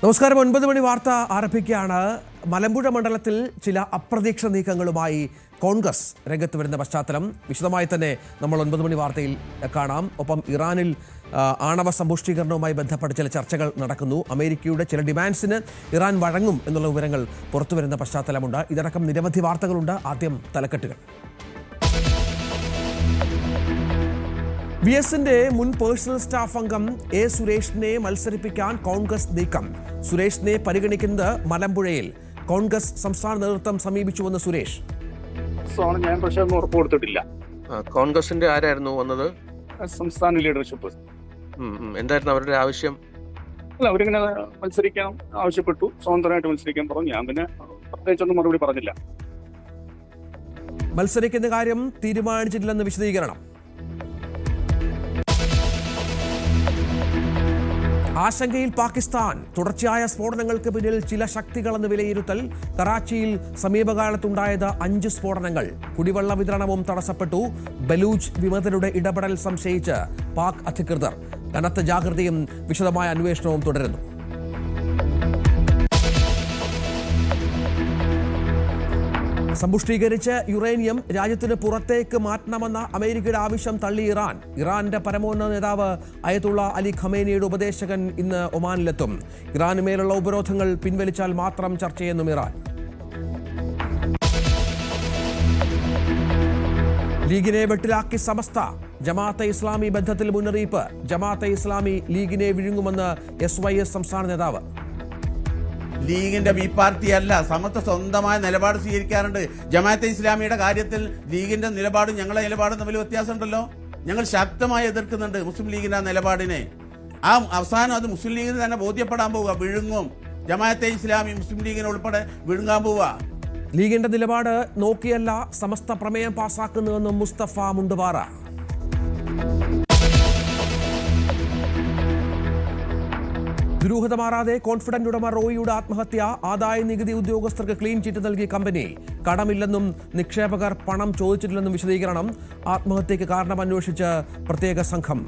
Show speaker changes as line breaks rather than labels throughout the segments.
നമസ്കാരം. 9 മണി വാർത്ത ആരംഭിക്കുകയാണ്. മലമ്പുഴ മണ്ഡലത്തിൽ ചില അപ്രതീക്ഷിത നീക്കങ്ങളുമായി കോൺഗ്രസ് രംഗത്ത് വരുന്ന പശ്ചാത്തലം വിശദമായി തന്നെ നമ്മൾ 9 മണി വാർത്തയിൽ കാണാം. ഒപ്പം ഇറാനിൽ ആണവ സമ്പുഷ്ടീകരണവുമായി ബന്ധപ്പെട്ട ചില ചർച്ചകൾ നടക്കുന്നു. അമേരിക്കയുടെ ചില ഡിമാൻഡ്സിന് ഇറാൻ വഴങ്ങും എന്നുള്ള വിവരങ്ങൾ പുറത്തുവരുന്ന പശ്ചാത്തലമുണ്ട്. ഇതടക്കം നിരവധി വാർത്തകളുണ്ട്. ആദ്യം തലക്കെട്ടുകൾ. VSന്റെ മുൻ പേഴ്സണൽ സ്റ്റാഫ് അംഗം A. സുരേഷിനെ മത്സരിപ്പിക്കാൻ കോൺഗ്രസ് നീക്കം. സുരേഷിനെ പരിഗണിക്കുന്നത് മലമ്പുഴയിൽ. കോൺഗ്രസ് സംസ്ഥാന നേതൃത്വം സമീപിച്ചുവെന്ന് സുരേഷ്.
ഞാൻ പക്ഷേ ഒന്നും ഉറപ്പ് കൊടുത്തിട്ടില്ല.
കോൺഗ്രസിന്റെ ആരായിരുന്നു വന്നത്?
സംസ്ഥാന ലീഡർഷിപ്പ്.
എന്തായിരുന്നു അവരുടെ ആവശ്യം?
അല്ല, അവരിങ്ങനെ മത്സരിക്കാൻ ആവശ്യപ്പെട്ടു, സ്വതന്ത്രമായിട്ട് മത്സരിക്കാൻ പറഞ്ഞു. ഞാൻ പിന്നെ പ്രത്യേകിച്ചൊന്നും മറുപടി പറഞ്ഞില്ല.
മത്സരിക്കുന്ന കാര്യം തീരുമാനിച്ചിട്ടില്ലെന്ന് വിശദീകരണം. ആശങ്കയിൽ പാകിസ്ഥാൻ. തുടർച്ചയായ സ്ഫോടനങ്ങൾക്ക് പിന്നിൽ ചില ശക്തികളെന്ന് വിലയിരുത്തൽ. കറാച്ചിയിൽ സമീപകാലത്തുണ്ടായത് 5 സ്ഫോടനങ്ങൾ. കുടിവെള്ള വിതരണവും തടസ്സപ്പെട്ടു. ബലൂച്ച് വിമതരുടെ ഇടപെടൽ സംശയിച്ച് പാക് അധികൃതർ. കനത്ത ജാഗ്രതയും വിശദമായ അന്വേഷണവും തുടരുന്നു. സമ്പുഷ്ടീകരിച്ച് യുറേനിയം രാജ്യത്തിന് പുറത്തേക്ക് മാറ്റണമെന്ന അമേരിക്കയുടെ ആവശ്യം തള്ളി ഇറാൻ. ഇറാന്റെ പരമോന്നത നേതാവ് അയതുള്ള അലി ഖമേനിയുടെ ഉപദേശകൻ ഇന്ന് ഒമാനിലെത്തും. ഇറാന് മേലുള്ള ഉപരോധങ്ങൾ പിൻവലിച്ചാൽ മാത്രം ചർച്ചയെന്നും ഇറാൻ. ലീഗിനെ വെട്ടിലാക്കി സമസ്ത. ജമാഅത്തെ ഇസ്ലാമി ബന്ധത്തിൽ മുന്നറിയിപ്പ്. ജമാഅത്തെ ഇസ്ലാമി ലീഗിനെ വിഴുങ്ങുമെന്ന് SYS സംസ്ഥാന നേതാവ്.
ലീഗിന്റെ ബി പാർട്ടി അല്ല, സമത്വ സ്വന്തമായ നിലപാട് സ്വീകരിക്കാറുണ്ട്. ജമാഅത്തെ ഇസ്ലാമിയുടെ കാര്യത്തിൽ ലീഗിന്റെ നിലപാടും ഞങ്ങളുടെ നിലപാടും തമ്മിൽ വ്യത്യാസമുണ്ടല്ലോ. ഞങ്ങൾ ശക്തമായി എതിർക്കുന്നുണ്ട് മുസ്ലിം ലീഗിന്റെ നിലപാടിനെ. അവസാനം അത് മുസ്ലിം ലീഗിന് തന്നെ ബോധ്യപ്പെടാൻ പോവുക. വിഴുങ്ങും. ജമാഅത്തെ ഇസ്ലാമി മുസ്ലിം ലീഗിനെ ഉൾപ്പെടെ വിഴുങ്ങാൻ പോവുക.
ലീഗിന്റെ നിലപാട് നോക്കിയല്ല സമസ്ത പ്രമേയം പാസാക്കുന്നുവെന്നും മുസ്തഫ മുണ്ടുപാറ. ദുരൂഹത മാറാതെ കോൺഫിഡന്റ് ഉടമ റോയിയുടെ ആത്മഹത്യ. ആദായ നികുതി ഉദ്യോഗസ്ഥർക്ക് ക്ലീൻ ചിറ്റ് നൽകിയ കമ്പനി. കടമില്ലെന്നും നിക്ഷേപകർ പണം ചോദിച്ചിട്ടില്ലെന്നും വിശദീകരണം. ആത്മഹത്യക്ക് കാരണം അന്വേഷിച്ച് പ്രത്യേക സംഘം.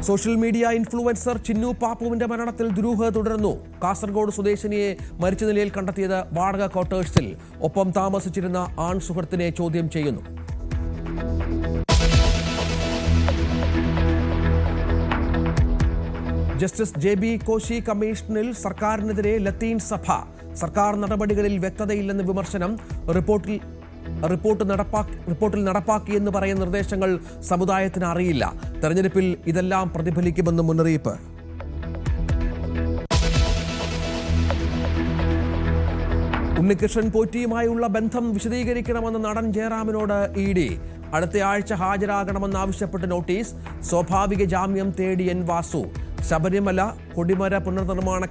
സോഷ്യൽ മീഡിയ ഇൻഫ്ലുവൻസർ ചിന്നു പാപ്പുവിന്റെ മരണത്തിൽ ദുരൂഹത തുടരുന്നു. കാസർഗോഡ് സ്വദേശിനിയെ മരിച്ച നിലയിൽ കണ്ടെത്തിയത് വാടക ക്വാർട്ടേഴ്സിൽ. ഒപ്പം താമസിച്ചിരുന്ന ആൺ സുഹൃത്തിനെ ചോദ്യം ചെയ്യുന്നു. ജസ്റ്റിസ് JB കോശി കമ്മീഷനിൽ സർക്കാരിനെതിരെ ലത്തീൻ സഭ. സർക്കാർ നടപടികളിൽ വ്യക്തതയില്ലെന്ന് വിമർശനം. റിപ്പോർട്ടിൽ നടപ്പാക്കിയെന്ന് പറയുന്ന നിർദ്ദേശങ്ങൾ സമുദായത്തിന് അറിയില്ല. തെരഞ്ഞെടുപ്പിൽ ഇതെല്ലാം പ്രതിഫലിക്കുമെന്ന് മുന്നറിയിപ്പ്. ഉണ്ണികൃഷ്ണൻ പോറ്റിയുമായുള്ള ബന്ധം വിശദീകരിക്കണമെന്ന് നടൻ ജയറാമിനോട് ED. അടുത്തയാഴ്ച ഹാജരാകണമെന്നാവശ്യപ്പെട്ട് നോട്ടീസ്. സ്വാഭാവിക ജാമ്യം തേടി N. വാസു. ശബരിമല കൊടിമര പുനർനിർമ്മാണ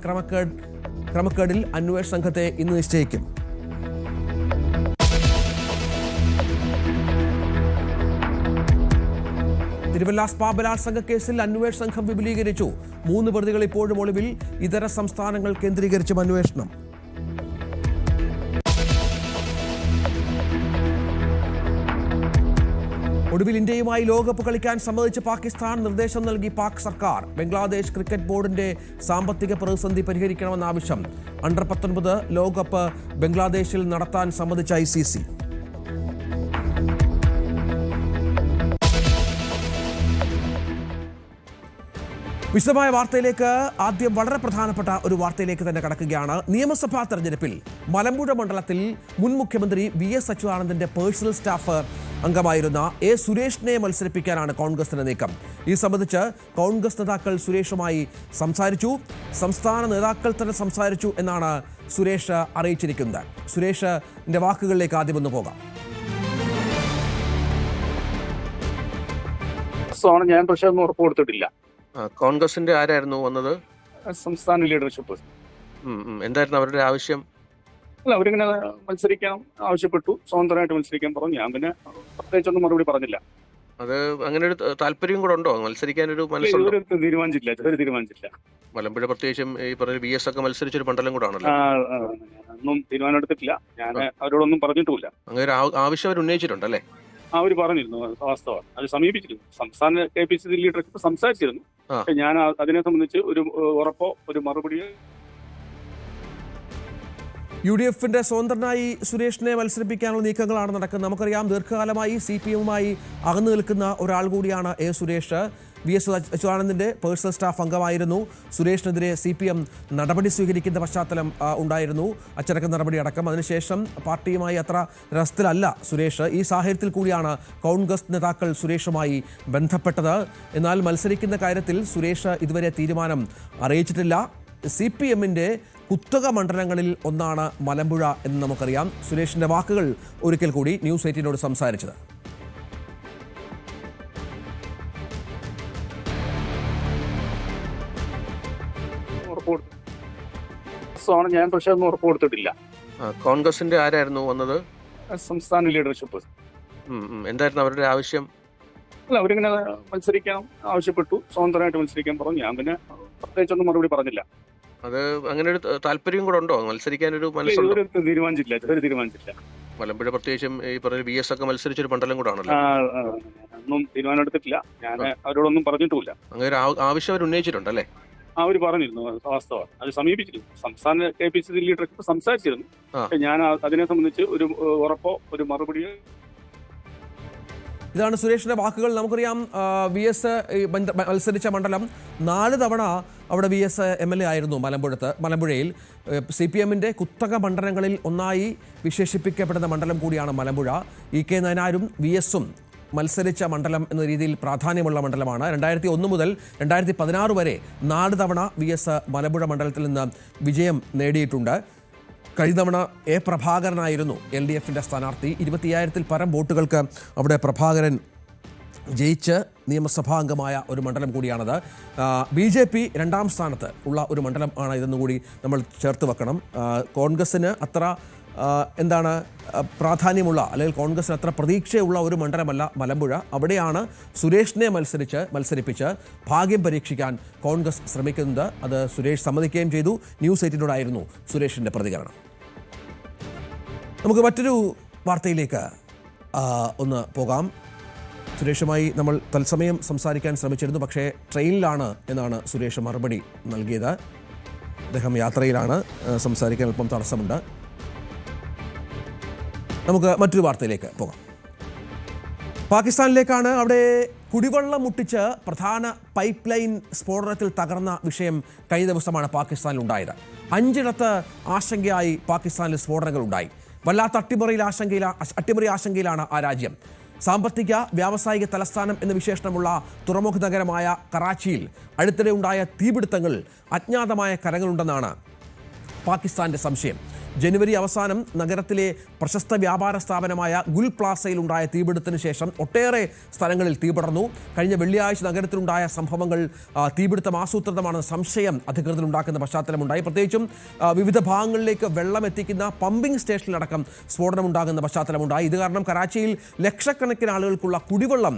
ക്രമക്കേടിൽ അന്വേഷണ സംഘത്തെ ഇന്ന് നിശ്ചയിക്കും. തിരുവല്ല സ്പാ ബലാത്സംഗ കേസിൽ അന്വേഷണ സംഘം വിപുലീകരിച്ചു. 3 പ്രതികൾ ഇപ്പോഴും ഒളിവിൽ. ഇതര സംസ്ഥാനങ്ങൾ കേന്ദ്രീകരിച്ചും അന്വേഷണം. ഒടുവിൽ ഇന്ത്യയുമായി ലോകകപ്പ് കളിക്കാൻ സമ്മതിച്ച് പാകിസ്ഥാൻ. നിർദ്ദേശം നൽകി പാക് സർക്കാർ. ബംഗ്ലാദേശ് ക്രിക്കറ്റ് ബോർഡിന്റെ സാമ്പത്തിക പ്രതിസന്ധി പരിഹരിക്കണമെന്ന ആവശ്യം. അണ്ടർ 19 ലോകകപ്പ് ബംഗ്ലാദേശിൽ നടത്താൻ സമ്മതിച്ച ICC. വിശദമായ വാർത്തയിലേക്ക്. ആദ്യം വളരെ പ്രധാനപ്പെട്ട ഒരു വാർത്തയിലേക്ക് തന്നെ കടക്കുകയാണ്. നിയമസഭാ തെരഞ്ഞെടുപ്പിൽ മലമ്പുഴ മണ്ഡലത്തിൽ മുൻ മുഖ്യമന്ത്രി VS അച്യുതാനന്ദന്റെ പേഴ്സണൽ സ്റ്റാഫ് അംഗമായിരുന്ന A. സുരേഷിനെ മത്സരിപ്പിക്കാനാണ് കോൺഗ്രസിന്റെ നീക്കം. ഈ സംബന്ധിച്ച് കോൺഗ്രസ് നേതാക്കൾ സുരേഷുമായി സംസാരിച്ചു. സംസ്ഥാന നേതാക്കൾ തന്നെ സംസാരിച്ചു എന്നാണ് സുരേഷ് അറിയിച്ചിരിക്കുന്നത്. സുരേഷിന്റെ വാക്കുകളിലേക്ക് ആദ്യം ഒന്ന് പോകാം.
ഞാൻ പക്ഷേ ഒന്നും ഉറപ്പ് കൊടുത്തിട്ടില്ല.
കോൺഗ്രസിന്റെ ആരായിരുന്നു വന്നത്?
സംസ്ഥാന ലീഡർഷിപ്പ്.
എന്തായിരുന്നു അവരുടെ ആവശ്യം?
അല്ല, അവരിങ്ങനെ മത്സരിക്കാൻ ആവശ്യപ്പെട്ടു, സ്വതന്ത്രമായിട്ട് മത്സരിക്കാൻ പറഞ്ഞു. ഞാൻ പിന്നെ പ്രത്യേകിച്ചൊന്നും മറുപടി പറഞ്ഞില്ല.
അത് അങ്ങനെ ഒരു താല്പര്യം കൂടെ ഉണ്ടോ? മത്സരിക്കാനൊരു മനസ്സുണ്ടോ?
തീരുമാനിച്ചില്ല.
മലമ്പുഴ പ്രത്യേകിച്ചും ഈ പറഞ്ഞ VS ഒക്കെ മത്സരിച്ചൊരു മണ്ഡലം കൂടെ ആണല്ലോ.
ഒന്നും തീരുമാനം എടുത്തിട്ടില്ല. ഞാൻ അവരോടൊന്നും പറഞ്ഞിട്ടുമില്ല.
അങ്ങനെ ഒരു ആവശ്യം അവർ ഉന്നയിച്ചിട്ടുണ്ടല്ലേ?
അവർ പറഞ്ഞിരുന്നു, അത് വാസ്തവമാണ്. അത് സമീപിച്ചിരുന്നു, സംസ്ഥാന KPCC ലീഡർക്ക് സംസാരിച്ചിരുന്നു.
ആ.
പക്ഷെ ഞാൻ അതിനെ സംബന്ധിച്ച് ഒരു ഉറപ്പോ ഒരു മറുപടിയോ
UDF-ന്റെ സ്വതന്ത്രനായി സുരേഷിനെ മത്സരിപ്പിക്കാനുള്ള നീക്കങ്ങളാണ് നടക്കുന്നത്. നമുക്കറിയാം, ദീർഘകാലമായി CPM-മായി അകന്നു നിൽക്കുന്ന ഒരാൾ കൂടിയാണ് A. സുരേഷ്. VS അച്യുതാനന്ദന്റെ പേഴ്സണൽ സ്റ്റാഫ് അംഗമായിരുന്നു. സുരേഷിനെതിരെ CPM നടപടി സ്വീകരിക്കുന്ന പശ്ചാത്തലം ഉണ്ടായിരുന്നു, അച്ചടക്ക നടപടി അടക്കം. അതിനുശേഷം പാർട്ടിയുമായി അത്ര രസത്തിലല്ല സുരേഷ്. ഈ സാഹചര്യത്തിൽ കൂടിയാണ് കോൺഗ്രസ് നേതാക്കൾ സുരേഷുമായി ബന്ധപ്പെട്ടത്. എന്നാൽ മത്സരിക്കുന്ന കാര്യത്തിൽ സുരേഷ് ഇതുവരെ തീരുമാനം അറിയിച്ചിട്ടില്ല. CPM-ന്റെ കുത്തക മണ്ഡലങ്ങളിൽ ഒന്നാണ് മലമ്പുഴ എന്ന് നമുക്കറിയാം. സുരേഷിന്റെ വാക്കുകൾ ഒരിക്കൽ കൂടി ന്യൂസ് 18 സംസാരിച്ചത്.
ഞാൻ പക്ഷെ ഒന്നും ഉറപ്പ് കൊടുത്തിട്ടില്ല.
കോൺഗ്രസിന്റെ ആരായിരുന്നു വന്നത്?
സംസ്ഥാന ലീഡർഷിപ്പ്.
എന്തായിരുന്നു അവരുടെ ആവശ്യം?
അല്ല, അവരിങ്ങനെ മത്സരിക്കാൻ ആവശ്യപ്പെട്ടു, സ്വതന്ത്രമായിട്ട് മത്സരിക്കാൻ പറഞ്ഞു. ഞാൻ പിന്നെ പ്രത്യേകിച്ചൊന്നും മറുപടി പറഞ്ഞില്ല.
അത് അങ്ങനെ ഒരു താല്പര്യം കൂടെ ഉണ്ടോ? മത്സരിക്കാൻ ഒരു മനസ്സുണ്ടോ?
തീരുമാനിച്ചില്ല.
മലമ്പുഴ പ്രത്യേകിച്ചും ഈ പറഞ്ഞ VS ഒക്കെ മത്സരിച്ചൊരു മണ്ഡലം കൂടെ ആണല്ലോ.
ഒന്നും തീരുമാനം എടുത്തിട്ടില്ല. ഞാൻ അവരോടൊന്നും പറഞ്ഞിട്ടുമില്ല.
അങ്ങനെ ഒരു ആവശ്യം അവർ ഉന്നയിച്ചിട്ടുണ്ടല്ലേ?
അവർ പറഞ്ഞിരുന്നു, അത് വാസ്തവമാണ്. അത് സമീപിച്ചിരുന്നു, സംസ്ഥാന KPCC ലീഡർക്ക് സംസാരിച്ചിരുന്നു. പക്ഷെ ഞാൻ അതിനെ സംബന്ധിച്ച് ഒരു ഉറപ്പോ ഒരു മറുപടിയോ.
ഇതാണ് സുരേഷിന്റെ വാക്കുകൾ. നമുക്കറിയാം, VS മത്സരിച്ച മണ്ഡലം 4 തവണ അവിടെ VS MLA ആയിരുന്നു മലമ്പുഴയിൽ. CPM-ന്റെ കുത്തക മണ്ഡലങ്ങളിൽ ഒന്നായി വിശേഷിപ്പിക്കപ്പെടുന്ന മണ്ഡലം കൂടിയാണ് മലമ്പുഴ. EK നയനാരും VS-ഉം മത്സരിച്ച മണ്ഡലം എന്ന രീതിയിൽ പ്രാധാന്യമുള്ള മണ്ഡലമാണ്. 2001 മുതൽ 2016 വരെ 4 തവണ VS മലമ്പുഴ മണ്ഡലത്തിൽ നിന്ന് വിജയം നേടിയിട്ടുണ്ട്. കഴിഞ്ഞ തവണ A. പ്രഭാകരനായിരുന്നു LDF-ന്റെ സ്ഥാനാർത്ഥി. 25,000-ൽ പരം വോട്ടുകൾക്ക് അവിടെ പ്രഭാകരൻ ജയിച്ച് നിയമസഭാംഗമായ ഒരു മണ്ഡലം കൂടിയാണത്. BJP 2ാം സ്ഥാനത്ത് ഉള്ള ഒരു മണ്ഡലം ആണ് ഇതെന്നുകൂടി നമ്മൾ ചേർത്ത് വെക്കണം. കോൺഗ്രസ്സിന് അത്ര പ്രാധാന്യമുള്ള, അല്ലെങ്കിൽ കോൺഗ്രസിന് അത്ര പ്രതീക്ഷയുള്ള ഒരു മണ്ഡലമല്ല മലമ്പുഴ. അവിടെയാണ് സുരേഷിനെ മത്സരിപ്പിച്ച് ഭാഗ്യം പരീക്ഷിക്കാൻ കോൺഗ്രസ് ശ്രമിക്കുന്നത്. അത് സുരേഷ് സമ്മതിക്കുകയും ചെയ്തു. ന്യൂസ് 18-നോടായിരുന്നു സുരേഷിൻ്റെ പ്രതികരണം. നമുക്ക് മറ്റൊരു വാർത്തയിലേക്ക് ഒന്ന് പോകാം. സുരേഷുമായി നമ്മൾ തത്സമയം സംസാരിക്കാൻ ശ്രമിച്ചിരുന്നു, പക്ഷേ ട്രെയിനിലാണ് എന്നാണ് സുരേഷ് മറുപടി നൽകിയത്. അദ്ദേഹം യാത്രയിലാണ്, സംസാരിക്കാൻ അല്പം തടസ്സമുണ്ട്. നമുക്ക് മറ്റൊരു വാർത്തയിലേക്ക് പോകാം. പാകിസ്ഥാനിലേക്കാണ്. അവിടെ കുടിവെള്ളം മുട്ടിച്ച് പ്രധാന പൈപ്പ് ലൈൻ സ്ഫോടനത്തിൽ തകർന്ന വിഷയം കഴിഞ്ഞ ദിവസമാണ് പാകിസ്ഥാനിൽ ഉണ്ടായത്. 5ഇടത്ത് ആശങ്കയായി പാകിസ്ഥാനിൽ സ്ഫോടനങ്ങൾ ഉണ്ടായി. വല്ലാത്ത അട്ടിമറി ആശങ്കയിലാണ് ആ രാജ്യം. സാമ്പത്തിക വ്യാവസായിക തലസ്ഥാനം എന്ന വിശേഷണമുള്ള തുറമുഖ നഗരമായ കറാച്ചിയിൽ അടുത്തിടെ ഉണ്ടായ തീപിടുത്തങ്ങൾ അജ്ഞാതമായ കരങ്ങളുണ്ടെന്നാണ് പാകിസ്ഥാന്റെ സംശയം. ജനുവരി അവസാനം നഗരത്തിലെ പ്രശസ്ത വ്യാപാര സ്ഥാപനമായ ഗുൽ പ്ലാസയിൽ ഉണ്ടായ തീപിടുത്തത്തിന് ശേഷം ഒട്ടേറെ സ്ഥലങ്ങളിൽ തീപടർന്നു. കഴിഞ്ഞ വെള്ളിയാഴ്ച നഗരത്തിലുണ്ടായ സംഭവങ്ങൾ തീപിടുത്തം ആസൂത്രിതമാണെന്ന സംശയം അധികൃതരുണ്ടാക്കുന്ന പശ്ചാത്തലമുണ്ടായി. പ്രത്യേകിച്ചും വിവിധ ഭാഗങ്ങളിലേക്ക് വെള്ളം എത്തിക്കുന്ന പമ്പിംഗ് സ്റ്റേഷനിലടക്കം സ്ഫോടനമുണ്ടാകുന്ന പശ്ചാത്തലമുണ്ടായി. ഇത് കാരണം കറാച്ചിയിൽ ലക്ഷക്കണക്കിന് ആളുകൾക്കുള്ള കുടിവെള്ളം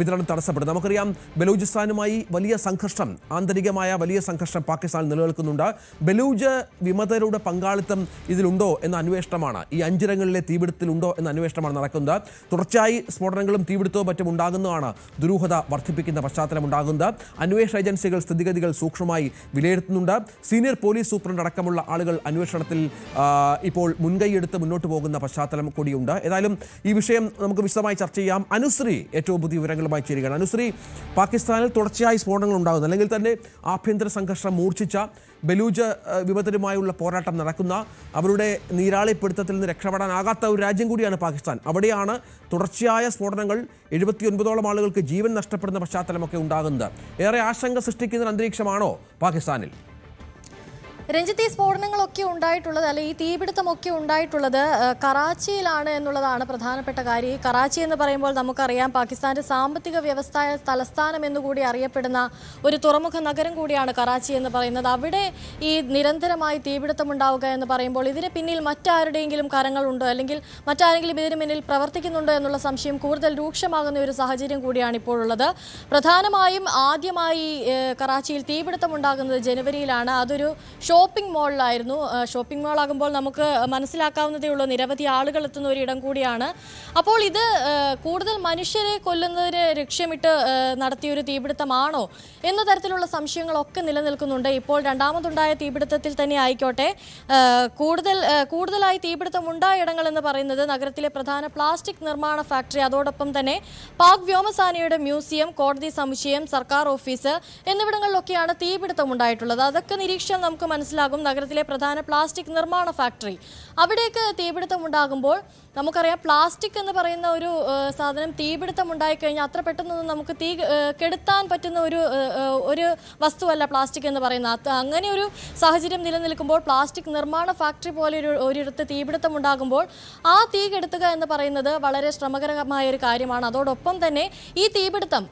വിതരണം തടസ്സപ്പെടും. നമുക്കറിയാം, ബലൂചിസ്ഥാനുമായി വലിയ സംഘർഷം, ആന്തരികമായ വലിയ സംഘർഷം പാകിസ്ഥാനിൽ നിലനിൽക്കുന്നുണ്ട്. ബലൂജ് വിമതരുടെ പങ്കാളിത്തം ഇതിലുണ്ടോ എന്ന അന്വേഷണമാണ്, ഈ 5ഇടങ്ങളിലെ തീപിടുത്തത്തിലുണ്ടോ എന്ന അന്വേഷണമാണ് നടക്കുന്നത്. തുടർച്ചയായി സ്ഫോടനങ്ങളും തീപിടുത്തവും മറ്റും ഉണ്ടാകുന്നതാണ് ദുരൂഹത വർദ്ധിപ്പിക്കുന്ന പശ്ചാത്തലമുണ്ടാകുന്നത്. അന്വേഷണ ഏജൻസികൾ സ്ഥിതിഗതികൾ സൂക്ഷ്മമായി വിലയിരുത്തുന്നുണ്ട്. സീനിയർ പോലീസ് സൂപ്രണ്ട് അടക്കമുള്ള ആളുകൾ അന്വേഷണത്തിൽ ഇപ്പോൾ മുൻകൈയെടുത്ത് മുന്നോട്ട് പോകുന്ന പശ്ചാത്തലം കൂടിയുണ്ട്. ഏതായാലും ഈ വിഷയം നമുക്ക് വിശദമായി ചർച്ച ചെയ്യാം. അനുശ്രീ ഏറ്റവും പുതിയ വിവരങ്ങളുമായി ചേരുകയാണ്. അനുശ്രീ, പാകിസ്ഥാനിൽ തുടർച്ചയായി സ്ഫോടനങ്ങൾ ഉണ്ടാകുന്നു, അല്ലെങ്കിൽ തന്നെ ആഭ്യന്തര സംഘർഷം മൂർച്ഛിച്ച ബലൂജ് വിമതരുമായുള്ള പോരാട്ടം നടക്കുന്ന, അവരുടെ നീരാളിപ്പിടുത്തത്തിൽ നിന്ന് രക്ഷപ്പെടാനാകാത്ത ഒരു രാജ്യം കൂടിയാണ് പാകിസ്ഥാൻ. അവിടെയാണ് തുടർച്ചയായ സ്ഫോടനങ്ങൾ, 79ഓളം ആളുകൾക്ക് ജീവൻ നഷ്ടപ്പെടുന്ന പശ്ചാത്തലമൊക്കെ ഉണ്ടാകുന്നത്. ഏറെ ആശങ്ക സൃഷ്ടിക്കുന്ന അന്തരീക്ഷമാണോ പാകിസ്ഥാനിൽ?
രഞ്ജിത്ത്, ഈ സ്ഫോടനങ്ങളൊക്കെ ഉണ്ടായിട്ടുള്ളത്, അല്ലെ ഈ തീപിടുത്തമൊക്കെ ഉണ്ടായിട്ടുള്ളത് കറാച്ചിയിലാണ് എന്നുള്ളതാണ് പ്രധാനപ്പെട്ട കാര്യം. ഈ കറാച്ചി എന്ന് പറയുമ്പോൾ നമുക്കറിയാം, പാകിസ്ഥാന്റെ സാമ്പത്തിക വ്യവസായ തലസ്ഥാനം എന്നുകൂടി അറിയപ്പെടുന്ന ഒരു തുറമുഖ നഗരം കൂടിയാണ് കറാച്ചി എന്ന് പറയുന്നത്. അവിടെ ഈ നിരന്തരമായി തീപിടുത്തം ഉണ്ടാവുക എന്ന് പറയുമ്പോൾ ഇതിന് പിന്നിൽ മറ്റാരുടെയെങ്കിലും കരങ്ങളുണ്ടോ, അല്ലെങ്കിൽ മറ്റാരെങ്കിലും ഇതിന് പിന്നിൽ പ്രവർത്തിക്കുന്നുണ്ടോ എന്നുള്ള സംശയം കൂടുതൽ രൂക്ഷമാകുന്ന ഒരു സാഹചര്യം കൂടിയാണ് ഇപ്പോഴുള്ളത്. പ്രധാനമായും ആദ്യമായി കറാച്ചിയിൽ തീപിടുത്തം ഉണ്ടാകുന്നത് ജനുവരിയിലാണ്. അതൊരു ഷോപ്പിംഗ് മാളിലായിരുന്നു. ഷോപ്പിംഗ് മാൾ ആകുമ്പോൾ നമുക്ക് മനസ്സിലാക്കാവുന്നതേ ഉള്ളൂ, നിരവധി ആളുകൾ എത്തുന്ന ഒരിടം കൂടിയാണ്. അപ്പോൾ ഇത് കൂടുതൽ മനുഷ്യരെ കൊല്ലുന്നതിന് ലക്ഷ്യമിട്ട് നടത്തിയൊരു തീപിടുത്തമാണോ എന്ന തരത്തിലുള്ള സംശയങ്ങളൊക്കെ നിലനിൽക്കുന്നുണ്ട്. ഇപ്പോൾ രണ്ടാമതുണ്ടായ തീപിടുത്തത്തിൽ തന്നെ ആയിക്കോട്ടെ, കൂടുതലായി തീപിടുത്തം ഉണ്ടായ ഇടങ്ങൾ എന്ന് പറയുന്നത് നഗരത്തിലെ പ്രധാന പ്ലാസ്റ്റിക് നിർമ്മാണ ഫാക്ടറി, അതോടൊപ്പം തന്നെ പാക് വ്യോമസേനയുടെ മ്യൂസിയം, കോടതി സമുച്ചയം, സർക്കാർ ഓഫീസ് എന്നിവിടങ്ങളിലൊക്കെയാണ് തീപിടുത്തം ഉണ്ടായിട്ടുള്ളത്. അതൊക്കെ നിരീക്ഷിച്ചാൽ നമുക്ക് മനസ്സിലാകും. നഗരത്തിലെ പ്രധാന പ്ലാസ്റ്റിക് നിർമ്മാണ ഫാക്ടറി, അവിടേക്ക് തീപിടുത്തം ഉണ്ടാകുമ്പോൾ നമുക്കറിയാം, പ്ലാസ്റ്റിക് എന്ന് പറയുന്ന ഒരു സാധനം തീപിടുത്തം ഉണ്ടായിക്കഴിഞ്ഞാൽ അത്ര പെട്ടെന്നൊന്നും നമുക്ക് തീ കെടുത്താൻ പറ്റുന്ന ഒരു വസ്തുവല്ല പ്ലാസ്റ്റിക് എന്ന് പറയുന്നത്. അങ്ങനെ ഒരു സാഹചര്യം നിലനിൽക്കുമ്പോൾ പ്ലാസ്റ്റിക് നിർമ്മാണ ഫാക്ടറി പോലെ ഒരിടത്ത് തീപിടുത്തം ഉണ്ടാകുമ്പോൾ ആ തീ കെടുത്തുക എന്ന് പറയുന്നത് വളരെ ശ്രമകരമായ ഒരു കാര്യമാണ്. അതോടൊപ്പം തന്നെ ഈ തീപിടുത്തം,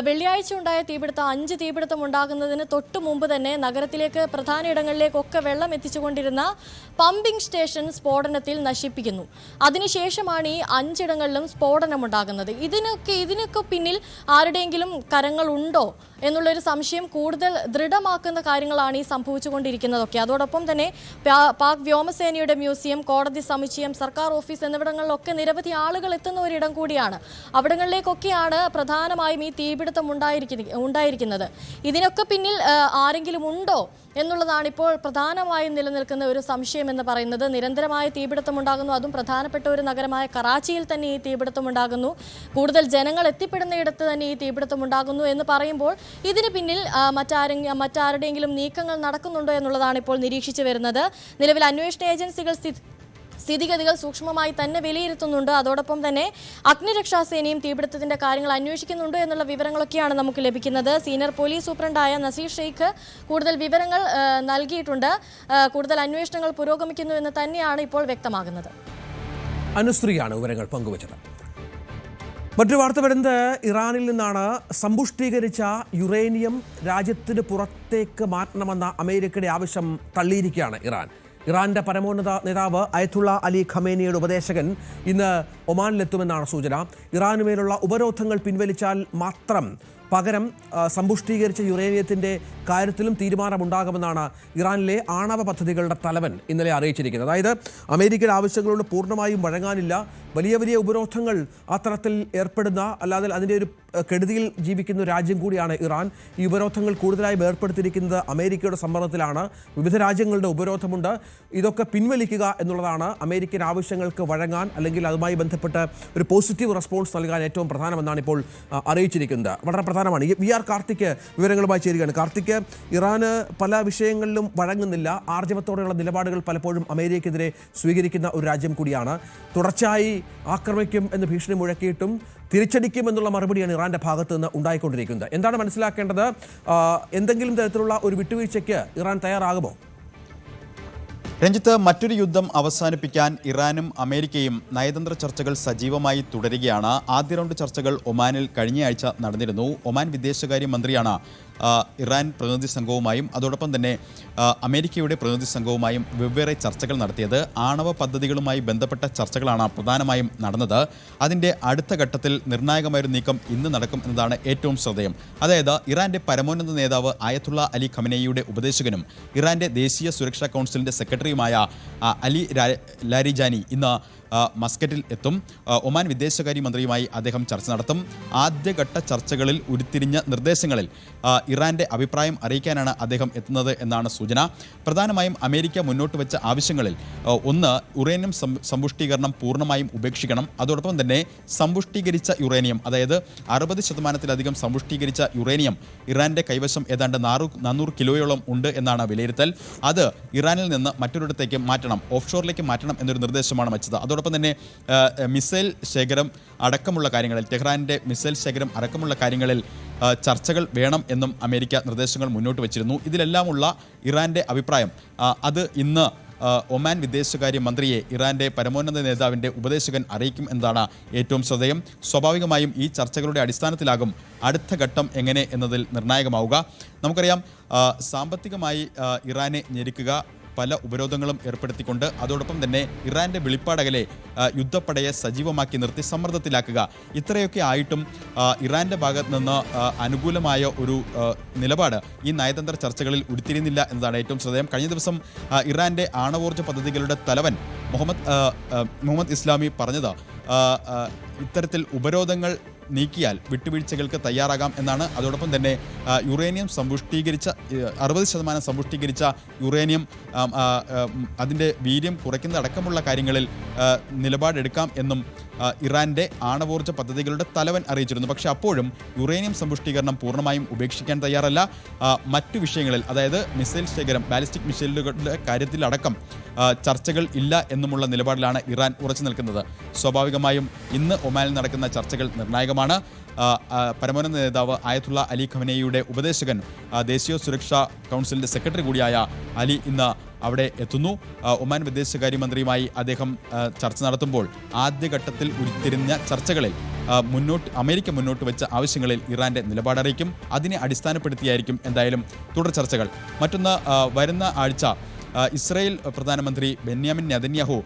വെള്ളിയാഴ്ച ഉണ്ടായ തീപിടുത്തം, 5 തീപിടുത്തം ഉണ്ടാകുന്നതിന് തൊട്ട് മുമ്പ് തന്നെ നഗരത്തിലേക്ക് പ്രധാന ഇടങ്ങളിലേക്കൊക്കെ വെള്ളം എത്തിച്ചുകൊണ്ടിരുന്ന പമ്പിംഗ് സ്റ്റേഷൻ സ്ഫോടനത്തിൽ നശിപ്പിക്കുന്നു. അതിനുശേഷമാണ് ഈ 5 ഇടങ്ങളിലും സ്ഫോടനമുണ്ടാകുന്നത്. ഇതിനൊക്കെ പിന്നിൽ ആരുടെയെങ്കിലും കരങ്ങൾ ഉണ്ടോ എന്നുള്ളൊരു സംശയം കൂടുതൽ ദൃഢമാക്കുന്ന കാര്യങ്ങളാണ് ഈ സംഭവിച്ചുകൊണ്ടിരിക്കുന്നതൊക്കെ. അതോടൊപ്പം തന്നെ പാക് വ്യോമസേനയുടെ മ്യൂസിയം, കോടതി സമുച്ചയം, സർക്കാർ ഓഫീസ് എന്നിവിടങ്ങളിലൊക്കെ നിരവധി ആളുകൾ എത്തുന്ന ഒരിടം കൂടിയാണ്. അവിടങ്ങളിലേക്കൊക്കെയാണ് പ്രധാനമായും ഈ തീപിടുത്തം ഉണ്ടായിരിക്കുന്നത്. ഇതിനൊക്കെ പിന്നിൽ ആരെങ്കിലും ഉണ്ടോ എന്നുള്ളതാണ് ഇപ്പോൾ പ്രധാനമായും നിലനിൽക്കുന്ന ഒരു സംശയം എന്ന് പറയുന്നത്. നിരന്തരമായ തീപിടുത്തം ഉണ്ടാകുന്നു, അതും പ്രധാനപ്പെട്ട ഒരു നഗരമായ കറാച്ചിയിൽ തന്നെ ഈ തീപിടുത്തം ഉണ്ടാകുന്നു. കൂടുതൽ ജനങ്ങൾ എത്തിപ്പെടുന്നയിടത്ത് തന്നെ ഈ തീപിടുത്തം ഉണ്ടാകുന്നു എന്ന് പറയുമ്പോൾ ഇതിന് പിന്നിൽ മറ്റാരുടെയെങ്കിലും നീക്കങ്ങൾ നടക്കുന്നുണ്ടോ എന്നുള്ളതാണ് ഇപ്പോൾ നിരീക്ഷിച്ചു വരുന്നത്. നിലവിൽ അന്വേഷണ ഏജൻസികൾ സ്ഥിതിഗതികൾ സൂക്ഷ്മമായി തന്നെ വിലയിരുത്തുന്നുണ്ട്. അതോടൊപ്പം തന്നെ അഗ്നിരക്ഷാസേനയും തീപിടുത്തത്തിന്റെ കാര്യങ്ങൾ അന്വേഷിക്കുന്നുണ്ട് എന്നുള്ള വിവരങ്ങളൊക്കെയാണ് നമുക്ക് ലഭിക്കുന്നത്. സീനിയർ പോലീസ് സൂപ്രണ്ടായ നസീർ ഷെയ്ഖ് കൂടുതൽ വിവരങ്ങൾ നൽകിയിട്ടുണ്ട്. കൂടുതൽ അന്വേഷണങ്ങൾ പുരോഗമിക്കുന്നു എന്ന് തന്നെയാണ് ഇപ്പോൾ വ്യക്തമാകുന്നത്.
അനുശ്രീയാണ് വിവരങ്ങൾ പങ്കുവച്ചത്. മറ്റൊരു വാർത്ത വരുന്നത് ഇറാനിൽ നിന്നാണ്. സമ്പുഷ്ടീകരിച്ച യുറേനിയം രാജ്യത്തിന് പുറത്തേക്ക് മാറ്റണമെന്ന അമേരിക്കയുടെ ആവശ്യം തള്ളിയിരിക്കുകയാണ് ഇറാന്റെ പരമോന്നത നേതാവ് അയത്തുള്ള അലി ഖമേനിയുടെ ഉപദേശകൻ ഇന്ന് ഒമാനിലെത്തുമെന്നാണ് സൂചന. ഇറാനുമേലുള്ള ഉപരോധങ്ങൾ പിൻവലിച്ചാൽ മാത്രം പകരം സമ്പുഷ്ടീകരിച്ച യുറേനിയത്തിൻ്റെ കാര്യത്തിലും തീരുമാനമുണ്ടാകുമെന്നാണ് ഇറാനിലെ ആണവ പദ്ധതികളുടെ തലവൻ ഇന്നലെ അറിയിച്ചിരിക്കുന്നത്. അതായത് അമേരിക്കയുടെ ആവശ്യങ്ങളോട് പൂർണ്ണമായും വഴങ്ങാനില്ല, വലിയ വലിയ ഉപരോധങ്ങൾ ആ തരത്തിൽ ഏർപ്പെടുന്ന, അല്ലാതെ അതിൻ്റെ ഒരു കെടുതിയിൽ ജീവിക്കുന്ന രാജ്യം കൂടിയാണ് ഇറാൻ. ഈ ഉപരോധങ്ങൾ കൂടുതലായും ഏർപ്പെടുത്തിയിരിക്കുന്നത് അമേരിക്കയുടെ സമ്മർദ്ദത്തിലാണ്. വിവിധ രാജ്യങ്ങളുടെ ഉപരോധമുണ്ട്. ഇതൊക്കെ പിൻവലിക്കുക എന്നുള്ളതാണ് അമേരിക്കൻ ആവശ്യങ്ങൾക്ക് വഴങ്ങാൻ, അല്ലെങ്കിൽ അതുമായി ബന്ധപ്പെട്ട് ഒരു പോസിറ്റീവ് റെസ്പോൺസ് നൽകാൻ ഏറ്റവും പ്രധാനമെന്നാണ് ഇപ്പോൾ അറിയിച്ചിരിക്കുന്നത്. വളരെ പ്രധാനമാണ്. VR കാർത്തിക് വിവരങ്ങളുമായി ചേരുകയാണ്. കാർത്തിക്, ഇറാന് പല വിഷയങ്ങളിലും വഴങ്ങുന്നില്ല, ആർജവത്തോടെയുള്ള നിലപാടുകൾ പലപ്പോഴും അമേരിക്കയ്ക്കെതിരെ സ്വീകരിക്കുന്ന ഒരു രാജ്യം കൂടിയാണ്. തുടർച്ചയായി ആക്രമിക്കും എന്ന് ഭീഷണി മുഴക്കിയിട്ടും തിരിച്ചടിക്കും എന്നുള്ള മറുപടിയാണ് ഇറാന്റെ ഭാഗത്ത് നിന്ന് ഉണ്ടായിക്കൊണ്ടിരിക്കുന്നത്. എന്താണ് മനസ്സിലാക്കേണ്ടത്? എന്തെങ്കിലും തരത്തിലുള്ള ഒരു വിട്ടുവീഴ്ചയ്ക്ക് ഇറാൻ തയ്യാറാകുമോ?
രഞ്ജിത്ത്, മറ്റൊരു യുദ്ധം അവസാനിപ്പിക്കാൻ ഇറാനും അമേരിക്കയും നയതന്ത്ര ചർച്ചകൾ സജീവമായി തുടരുകയാണ്. ആദ്യ റൗണ്ട് ചർച്ചകൾ ഒമാനിൽ കഴിഞ്ഞയാഴ്ച നടന്നിരുന്നു. ഒമാൻ വിദേശകാര്യ മന്ത്രിയാണ് ഇറാൻ പ്രതിനിധി സംഘവുമായും അതോടൊപ്പം തന്നെ അമേരിക്കയുടെ പ്രതിനിധി സംഘവുമായും വെവ്വേറെ ചർച്ചകൾ നടത്തിയത്. ആണവ പദ്ധതികളുമായി ബന്ധപ്പെട്ട ചർച്ചകളാണ് പ്രധാനമായും നടന്നത്. അതിൻ്റെ അടുത്ത ഘട്ടത്തിൽ നിർണായകമായൊരു നീക്കം ഇന്ന് നടക്കും എന്നതാണ് ഏറ്റവും ശ്രദ്ധേയം. അതായത് ഇറാന്റെ പരമോന്നത നേതാവ് അയത്തുള്ള അലി ഖമനേയിയുടെ ഉപദേശകനും ഇറാന്റെ ദേശീയ സുരക്ഷാ കൗൺസിലിന്റെ സെക്രട്ടറിയുമായ അലി ലാരിജാനി ഇന്ന് മസ്കറ്റിൽ എത്തും. ഒമാൻ വിദേശകാര്യ മന്ത്രിയുമായി അദ്ദേഹം ചർച്ച നടത്തും. ആദ്യഘട്ട ചർച്ചകളിൽ ഉരുത്തിരിഞ്ഞ നിർദ്ദേശങ്ങളിൽ ഇറാന്റെ അഭിപ്രായം അറിയിക്കാനാണ് അദ്ദേഹം എത്തുന്നത് എന്നാണ് സൂചന. പ്രധാനമായും അമേരിക്ക മുന്നോട്ട് വെച്ച ആവശ്യങ്ങളിൽ ഒന്ന്, യുറേനിയം സമ്പുഷ്ടീകരണം പൂർണ്ണമായും ഉപേക്ഷിക്കണം. അതോടൊപ്പം തന്നെ സമ്പുഷ്ടീകരിച്ച യുറേനിയം, അതായത് 60% സമ്പുഷ്ടീകരിച്ച യുറേനിയം ഇറാന്റെ കൈവശം ഏതാണ്ട് 400 കിലോയോളം ഉണ്ട് എന്നാണ് വിലയിരുത്തൽ. അത് ഇറാനിൽ നിന്ന് മറ്റൊരിടത്തേക്ക് മാറ്റണം, ഓഫ്ഷോറിലേക്ക് മാറ്റണം എന്നൊരു നിർദ്ദേശമാണ് വച്ചത്. അതോടൊപ്പം തന്നെ മിസൈൽ ശേഖരം അടക്കമുള്ള കാര്യങ്ങളിൽ, ടെഹ്റാന്റെ മിസൈൽ ശേഖരം അടക്കമുള്ള കാര്യങ്ങളിൽ ചർച്ചകൾ വേണം എന്നും അമേരിക്ക നിർദ്ദേശങ്ങൾ മുന്നോട്ട് വച്ചിരുന്നു. ഇതിലെല്ലാമുള്ള ഇറാന്റെ അഭിപ്രായം അത് ഇന്ന് ഒമാൻ വിദേശകാര്യ മന്ത്രിയെ ഇറാന്റെ പരമോന്നത നേതാവിൻ്റെ ഉപദേശകൻ അറിയിക്കും എന്നതാണ് ഏറ്റവും ശ്രദ്ധേയം. സ്വാഭാവികമായും ഈ ചർച്ചകളുടെ അടിസ്ഥാനത്തിലാകും അടുത്ത ഘട്ടം എങ്ങനെ എന്നതിൽ നിർണായകമാവുക. നമുക്കറിയാം, സാമ്പത്തികമായി ഇറാനെ ഞെരുക്കുക, പല ഉപരോധങ്ങളും ഏർപ്പെടുത്തിക്കൊണ്ട് അതോടൊപ്പം തന്നെ ഇറാന്റെ വെളിപ്പാടകലെ യുദ്ധപ്പടയെ സജീവമാക്കി നിർത്തി സമ്മർദ്ദത്തിലാക്കുക, ഇത്രയൊക്കെ ആയിട്ടും ഇറാന്റെ ഭാഗത്ത് നിന്ന് അനുകൂലമായ ഒരു നിലപാട് ഈ നയതന്ത്ര ചർച്ചകളിൽ ഉരുത്തിരിയുന്നില്ല എന്നതാണ് ഏറ്റവും ശ്രദ്ധേയം. കഴിഞ്ഞ ദിവസം ഇറാന്റെ ആണവോർജ്ജ പദ്ധതികളുടെ തലവൻ മുഹമ്മദ് ഇസ്ലാമി പറഞ്ഞത് ഇത്തരത്തിൽ ഉപരോധങ്ങൾ നീക്കിയാൽ വിട്ടുവീഴ്ചകൾക്ക് തയ്യാറാകാം എന്നാണ്. അതോടൊപ്പം തന്നെ യുറേനിയം സമ്പുഷ്ടീകരിച്ച 60% സമ്പുഷ്ടീകരിച്ച യുറേനിയം അതിൻ്റെ വീര്യം കുറയ്ക്കുന്ന അടക്കമുള്ള കാര്യങ്ങളിൽ നിലപാടെടുക്കാം എന്നും ഇറാന്റെ ആണവോർജ്ജ പദ്ധതികളുടെ തലവൻ അറിയിച്ചിരുന്നു. പക്ഷേ അപ്പോഴും യുറേനിയം സമ്പുഷ്ടീകരണം പൂർണ്ണമായും ഉപേക്ഷിക്കാൻ തയ്യാറല്ല. മറ്റു വിഷയങ്ങളിൽ, അതായത് മിസൈൽ ശേഖരം, ബാലിസ്റ്റിക് മിസൈലുകളുടെ കാര്യത്തിലടക്കം ചർച്ചകൾ ഇല്ല എന്നുമുള്ള നിലപാടിലാണ് ഇറാൻ ഉറച്ചു നിൽക്കുന്നത്. സ്വാഭാവികമായും ഇന്ന് ഒമാനിൽ നടക്കുന്ന ചർച്ചകൾ നിർണായകമാണ്. പരമോന്നത നേതാവ് ആയത്തുള്ള അലി ഖമനേയിയുടെ ഉപദേശകൻ, ദേശീയ സുരക്ഷാ കൗൺസിലിന്റെ സെക്രട്ടറി കൂടിയായ അലി ഇന്ന് അവിടെ എത്തുന്നു. ഒമാൻ വിദേശകാര്യമന്ത്രിയുമായി അദ്ദേഹം ചർച്ച നടത്തുമ്പോൾ ആദ്യഘട്ടത്തിൽ ഉരുത്തിരിഞ്ഞ ചർച്ചകളിൽ അമേരിക്ക മുന്നോട്ട് വെച്ച ആവശ്യങ്ങളിൽ ഇറാന്റെ നിലപാടറിയിക്കും. അതിനെ അടിസ്ഥാനപ്പെടുത്തിയായിരിക്കും എന്തായാലും തുടർ ചർച്ചകൾ. മറ്റൊന്ന്, വരുന്ന ആഴ്ച ഇസ്രായേൽ പ്രധാനമന്ത്രി ബെന്യാമിൻ നെതന്യാഹു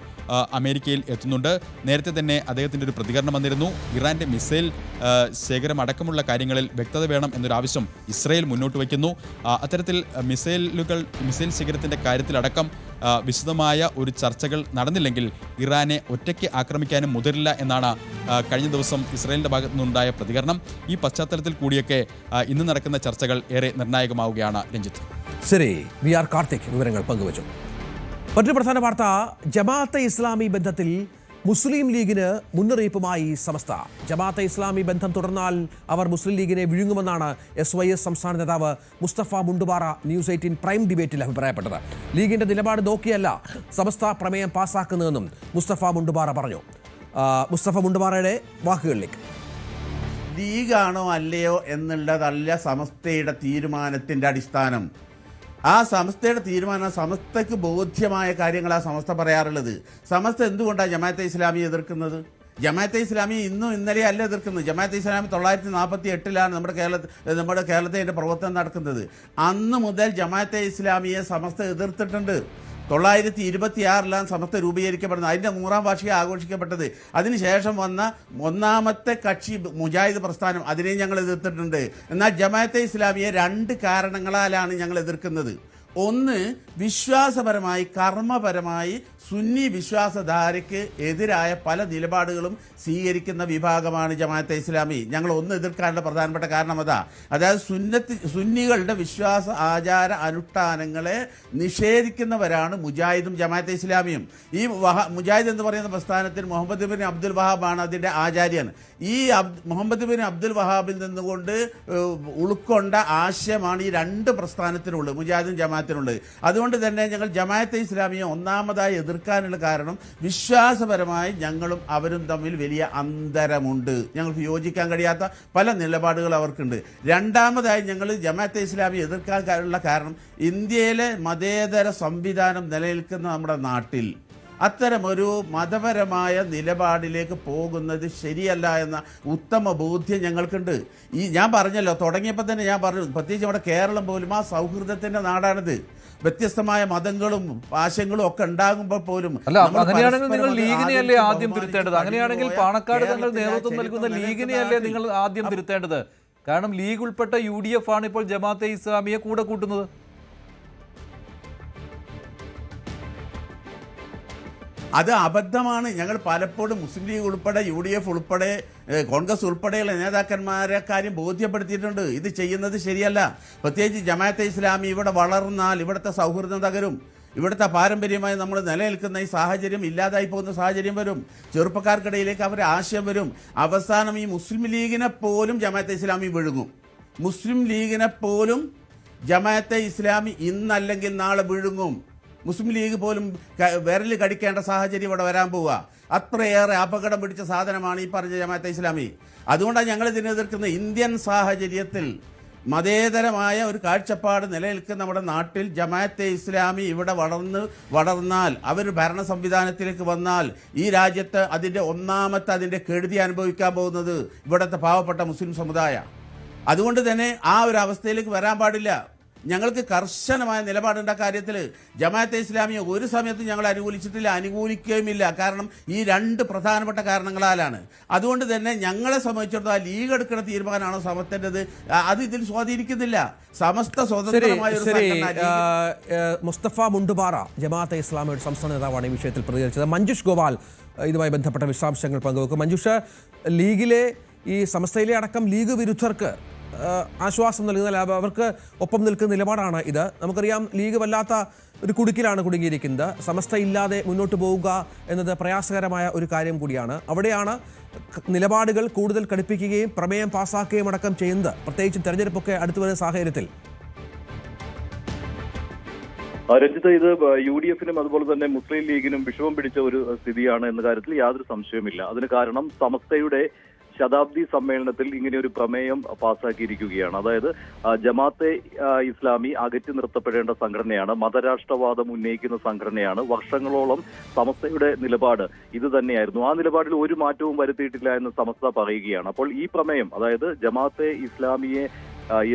അമേരിക്കയിൽ എത്തുന്നുണ്ട്. നേരത്തെ തന്നെ അദ്ദേഹത്തിൻ്റെ ഒരു പ്രതികരണം വന്നിരുന്നു. ഇറാന്റെ മിസൈൽ ശേഖരം അടക്കമുള്ള കാര്യങ്ങളിൽ വ്യക്തത വേണം എന്നൊരാവശ്യം ഇസ്രായേൽ മുന്നോട്ട് വയ്ക്കുന്നു. അത്തരത്തിൽ മിസൈൽ ശേഖരത്തിൻ്റെ കാര്യത്തിലടക്കം വിശദമായ ഒരു ചർച്ചകൾ നടന്നില്ലെങ്കിൽ ഇറാനെ ഒറ്റയ്ക്ക് ആക്രമിക്കാനും മുതിരില്ല എന്നാണ് കഴിഞ്ഞ ദിവസം ഇസ്രായേലിൻ്റെ ഭാഗത്തു നിന്നുണ്ടായ പ്രതികരണം. ഈ പശ്ചാത്തലത്തിൽ കൂടിയൊക്കെ ഇന്ന് നടക്കുന്ന ചർച്ചകൾ ഏറെ നിർണായകമാവുകയാണ്. രഞ്ജിത്ത്.
ശരി, വി ആർ കാർത്തിക് വിവരങ്ങൾ പങ്കുവച്ചു. മറ്റൊരു പ്രധാന വാർത്ത, ജമാഅത്തെ ഇസ്ലാമി ബന്ധത്തിൽ മുസ്ലിം ലീഗിന് മുന്നറിയിപ്പുമായി സമസ്ത. ജമാഅത്തെ ഇസ്ലാമി ബന്ധം തുടർന്നാൽ അവർ മുസ്ലിം ലീഗിനെ വിഴുങ്ങുമെന്നാണ് SYS സംസ്ഥാന നേതാവ് മുസ്തഫ മുണ്ടുപാറ ന്യൂസ് 18 പ്രൈം ഡിബേറ്റിൽ അഭിപ്രായപ്പെട്ടത്. ലീഗിന്റെ നിലപാട് നോക്കിയല്ല സമസ്ത പ്രമേയം പാസ്സാക്കുന്നതെന്നും മുസ്തഫ മുണ്ടുപാറ പറഞ്ഞു. മുസ്തഫ മുണ്ടുപാറയുടെ വാക്കുകളിലേക്ക്.
ലീഗാണോ അല്ലയോ എന്നുള്ളതല്ല സമസ്തയുടെ തീരുമാനത്തിൻ്റെ അടിസ്ഥാനം. ആ സമസ്തയുടെ തീരുമാനം, സമസ്തയ്ക്ക് ബോധ്യമായ കാര്യങ്ങൾ ആ സമസ്ത പറയാറുള്ളത്. സമസ്ത എന്തുകൊണ്ടാണ് ജമാഅത്തെ ഇസ്ലാമിയെ എതിർക്കുന്നത്? ജമാഅത്തെ ഇസ്ലാമി ഇന്നും ഇന്നലെ അല്ല എതിർക്കുന്നത്. ജമാഅത്തെ ഇസ്ലാമി 1948 നമ്മുടെ കേരളത്തിൽ അതിൻ്റെ പ്രവർത്തനം നടക്കുന്നത്. അന്ന് മുതൽ ജമാഅത്തെ ഇസ്ലാമിയെ സമസ്ത എതിർത്തിട്ടുണ്ട്. 1926 സമസ്ത രൂപീകരിക്കപ്പെടുന്നത്, അതിൻ്റെ 100ാം വാർഷികം ആഘോഷിക്കപ്പെട്ടത്. അതിനുശേഷം വന്ന ഒന്നാമത്തെ കക്ഷി മുജാഹിദ് പ്രസ്ഥാനം, അതിനെയും ഞങ്ങൾ എതിർത്തിട്ടുണ്ട്. എന്നാൽ ജമാഅത്തെ ഇസ്ലാമിയെ 2 കാരണങ്ങളാലാണ് ഞങ്ങൾ എതിർക്കുന്നത്. ഒന്ന്, വിശ്വാസപരമായി കർമ്മപരമായി സുന്നി വിശ്വാസധാരയ്ക്ക് എതിരായ പല നിലപാടുകളും സ്വീകരിക്കുന്ന വിഭാഗമാണ് ജമാഅത്തെ ഇസ്ലാമി. ഞങ്ങൾ എതിർക്കാനുള്ള പ്രധാനപ്പെട്ട കാരണം അതായത് സുന്നികളുടെ വിശ്വാസ ആചാര അനുഷ്ഠാനങ്ങളെ നിഷേധിക്കുന്നവരാണ് മുജാഹിദും ജമാഅത്തെ ഇസ്ലാമിയും. ഈ മുജാഹിദ് എന്ന് പറയുന്ന പ്രസ്ഥാനത്തിൽ മുഹമ്മദ് ബിൻ അബ്ദുൽ വഹാബാണ് അതിൻ്റെ ആചാര്യൻ. ഈ മുഹമ്മദ് ബിൻ അബ്ദുൽ വഹാബിൽ നിന്നുകൊണ്ട് ഉൾക്കൊണ്ട ആശയമാണ് ഈ 2 പ്രസ്ഥാനത്തിനുള്ളത്, മുജാഹിദും ജമാഅത്തിനുള്ളത്. അതുകൊണ്ട് തന്നെ ഞങ്ങൾ ജമാഅത്തെ ഇസ്ലാമിയെ ഒന്നാമതായി എതിർക്കാനുള്ള കാരണം വിശ്വാസപരമായി ഞങ്ങളും അവരും തമ്മിൽ വലിയ അന്തരമുണ്ട്. ഞങ്ങൾക്ക് യോജിക്കാൻ കഴിയാത്ത പല നിലപാടുകൾ അവർക്കുണ്ട്. രണ്ടാമതായി ഞങ്ങൾ ജമാഅത്തെ ഇസ്ലാമി എതിർക്കാനുള്ള കാരണം ഇന്ത്യയിലെ മതേതര സംവിധാനം നിലനിൽക്കുന്ന നമ്മുടെ നാട്ടിൽ അത്തരമൊരു മതപരമായ നിലപാടിലേക്ക് പോകുന്നത് ശരിയല്ല എന്ന ഉത്തമ ബോധ്യം ഞങ്ങൾക്കുണ്ട്. ഞാൻ പറഞ്ഞല്ലോ, തുടങ്ങിയപ്പോൾ തന്നെ ഞാൻ പറഞ്ഞു, പ്രത്യേകിച്ച് നമ്മുടെ കേരളം പോലും ആ സൗഹൃദത്തിൻ്റെ നാടാണിത്. വ്യത്യസ്തമായ മതങ്ങളും ആശയങ്ങളും ഒക്കെ ഉണ്ടാകുമ്പോൾ പോലും
അങ്ങനെയാണെങ്കിൽ നിങ്ങൾ ലീഗിനെയല്ലേ ആദ്യം തിരുത്തേണ്ടത്? അങ്ങനെയാണെങ്കിൽ പാണക്കാട് തങ്ങൾ നേതൃത്വം നൽകുന്ന ലീഗിനെയല്ലേ നിങ്ങൾ ആദ്യം തിരുത്തേണ്ടത്? കാരണം ലീഗ് ഉൾപ്പെട്ട UDF ആണ് ഇപ്പോൾ ജമാഅത്തെ ഇസ്ലാമിയെ കൂടെ കൂട്ടുന്നത്.
അത് അബദ്ധമാണ്. ഞങ്ങൾ പലപ്പോഴും മുസ്ലിം ലീഗ് ഉൾപ്പെടെ UDF ഉൾപ്പെടെ കോൺഗ്രസ് ഉൾപ്പെടെയുള്ള നേതാക്കന്മാരെ കാര്യം ബോധ്യപ്പെടുത്തിയിട്ടുണ്ട്. ഇത് ചെയ്യുന്നത് ശരിയല്ല. പ്രത്യേകിച്ച് ജമാഅത്തെ ഇസ്ലാമി ഇവിടെ വളർന്നാൽ ഇവിടുത്തെ സൗഹൃദം തകരും. ഇവിടുത്തെ പാരമ്പര്യമായി നമ്മൾ നിലനിൽക്കുന്ന ഈ സാഹചര്യം ഇല്ലാതായി പോകുന്ന സാഹചര്യം വരും. ചെറുപ്പക്കാർക്കിടയിലേക്ക് അവരുടെ ആശയം വരും. അവസാനം ഈ മുസ്ലിം ലീഗിനെ പോലും ജമാഅത്തെ ഇസ്ലാമി വിഴുങ്ങും. മുസ്ലിം ലീഗിനെ പോലും ജമാഅത്തെ ഇസ്ലാമി ഇന്നല്ലെങ്കിൽ നാളെ വിഴുങ്ങും. മുസ്ലിം ലീഗ് പോലും വിരൽ കടിക്കേണ്ട സാഹചര്യം ഇവിടെ വരാൻ പോവുക. അത്രയേറെ അപകടം പിടിച്ച സാധനമാണ് ഈ പറഞ്ഞ ജമാഅത്തെ ഇസ്ലാമി. അതുകൊണ്ടാണ് ഞങ്ങൾ ഇതിനെ എതിർക്കുന്നത്. ഇന്ത്യൻ സാഹചര്യത്തിൽ മതേതരമായ ഒരു കാഴ്ചപ്പാട് നിലനിൽക്കുന്ന നമ്മുടെ നാട്ടിൽ ജമാഅത്തെ ഇസ്ലാമി ഇവിടെ വളർന്നാൽ, അവർ ഭരണ സംവിധാനത്തിലേക്ക് വന്നാൽ ഈ രാജ്യത്ത് അതിൻ്റെ കെടുതി അനുഭവിക്കാൻ പോകുന്നത് ഇവിടുത്തെ പാവപ്പെട്ട മുസ്ലിം സമുദായം. അതുകൊണ്ട് തന്നെ ആ ഒരു അവസ്ഥയിലേക്ക് വരാൻ പാടില്ല. ഞങ്ങൾക്ക് കർശനമായ നിലപാടുണ്ട് ആ കാര്യത്തിൽ. ജമാഅത്തെ ഇസ്ലാമിയെ ഒരു സമയത്തും ഞങ്ങൾ അനുകൂലിച്ചിട്ടില്ല, അനുകൂലിക്കുകയുമില്ല. കാരണം ഈ രണ്ട് പ്രധാനപ്പെട്ട കാരണങ്ങളാലാണ്. അതുകൊണ്ട് തന്നെ ഞങ്ങളെ സംബന്ധിച്ചിടത്തോളം ലീഗ് എടുക്കുന്ന തീരുമാനമാണോ സമസ്തൻ്റെത്, അത് ഇതിൽ സ്വാധീനിക്കുന്നില്ല. സമസ്ത സ്വതന്ത്രമായ ഒരു സംഘടന.
മുസ്തഫ മുണ്ടുപാറ ജമാഅത്തെ ഇസ്ലാമിയുടെ സംസ്ഥാന നേതാവാണ് ഈ വിഷയത്തിൽ പ്രതികരിച്ചത്. മഞ്ജുഷ് ഗോപാൽ ഇതുമായി ബന്ധപ്പെട്ട വിശദാംശങ്ങൾ പങ്കുവെക്കും. മഞ്ജുഷ്, ലീഗിലെ ഈ സമസ്തയിലെ അടക്കം ലീഗ് വിരുദ്ധർക്ക് ആശ്വാസം നൽകുന്ന, അവർക്ക് ഒപ്പം നിൽക്കുന്ന നിലപാടാണ് ഇത്. നമുക്കറിയാം ലീഗ് വല്ലാത്ത ഒരു കുടുക്കിലാണ് കുടുങ്ങിയിരിക്കുന്നത്. സമസ്ത ഇല്ലാതെ മുന്നോട്ട് പോവുക എന്നത് പ്രയാസകരമായ ഒരു കാര്യം കൂടിയാണ്. അവിടെയാണ് നിലപാടുകൾ കൂടുതൽ കടുപ്പിക്കുകയും പ്രമേയം പാസ്സാക്കുകയും അടക്കം ചെയ്യുന്നത്, പ്രത്യേകിച്ചും തെരഞ്ഞെടുപ്പൊക്കെ അടുത്തു വരുന്ന സാഹചര്യത്തിൽ.
രഞ്ജിത്ത്, ഇത് UDF-നും അതുപോലെ തന്നെ മുസ്ലിം ലീഗിനും വിഷമം പിടിച്ച ഒരു സ്ഥിതിയാണ് എന്ന കാര്യത്തിൽ യാതൊരു സംശയവുമില്ല. അതിന് കാരണം സമസ്തയുടെ ശതാബ്ദി സമ്മേളനത്തിൽ ഇങ്ങനെ ഒരു പ്രമേയം പാസ്സാക്കിയിരിക്കുകയാണ്. അതായത് ജമാഅത്തെ ഇസ്ലാമി അകറ്റി നിർത്തപ്പെടേണ്ട സംഘടനയാണ്, മതരാഷ്ട്രവാദം ഉന്നയിക്കുന്ന സംഘടനയാണ്. വർഷങ്ങളോളം സമസ്തയുടെ നിലപാട് ഇത് തന്നെയായിരുന്നു. ആ നിലപാടിൽ ഒരു മാറ്റവും വരുത്തിയിട്ടില്ല എന്ന് സമസ്ത പറയുകയാണ്. അപ്പോൾ ഈ പ്രമേയം, അതായത് ജമാഅത്തെ ഇസ്ലാമിയെ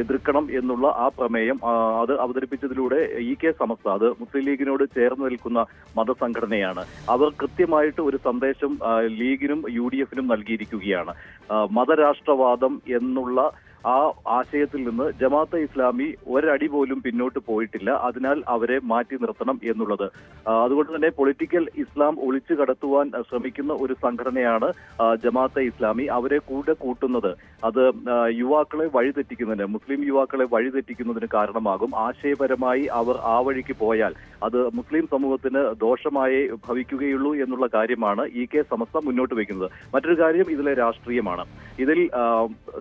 എതിർക്കണം എന്നുള്ള ആ പ്രമേയം അത് അവതരിപ്പിച്ചതിലൂടെ EK സമസ്ത, അത് മുസ്ലിം ലീഗിനോട് ചേർന്ന് നിൽക്കുന്ന മതസംഘടനയാണ്, അവർ കൃത്യമായിട്ട് ഒരു സന്ദേശം ലീഗിനും UDF-നും നൽകിയിരിക്കുകയാണ്. മതരാഷ്ട്രവാദം എന്നുള്ള ആ ആശയത്തിൽ നിന്ന് ജമാഅത്തെ ഇസ്ലാമി ഒരടി പോലും പിന്നോട്ട് പോയിട്ടില്ല. അതിനാൽ അവരെ മാറ്റി നിർത്തണം എന്നുള്ളത്. അതുകൊണ്ട് തന്നെ പൊളിറ്റിക്കൽ ഇസ്ലാം ഒളിച്ചു കടത്തുവാൻ ശ്രമിക്കുന്ന ഒരു സംഘടനയാണ് ജമാഅത്തെ ഇസ്ലാമി. അവരെ കൂടെ കൂട്ടുന്നത് അത് യുവാക്കളെ വഴിതെറ്റിക്കുന്നതിന്, മുസ്ലിം യുവാക്കളെ വഴിതെറ്റിക്കുന്നതിന് കാരണമാകും. ആശയപരമായി അവർ ആ വഴിക്ക് പോയാൽ അത് മുസ്ലിം സമൂഹത്തിന് ദോഷമായി ഭവിക്കുകയുള്ളൂ എന്നുള്ള കാര്യമാണ് EK സമസ്ത മുന്നോട്ട് വയ്ക്കുന്നത്. മറ്റൊരു കാര്യം ഇതിലെ രാഷ്ട്രീയമാണ്. ഇതിൽ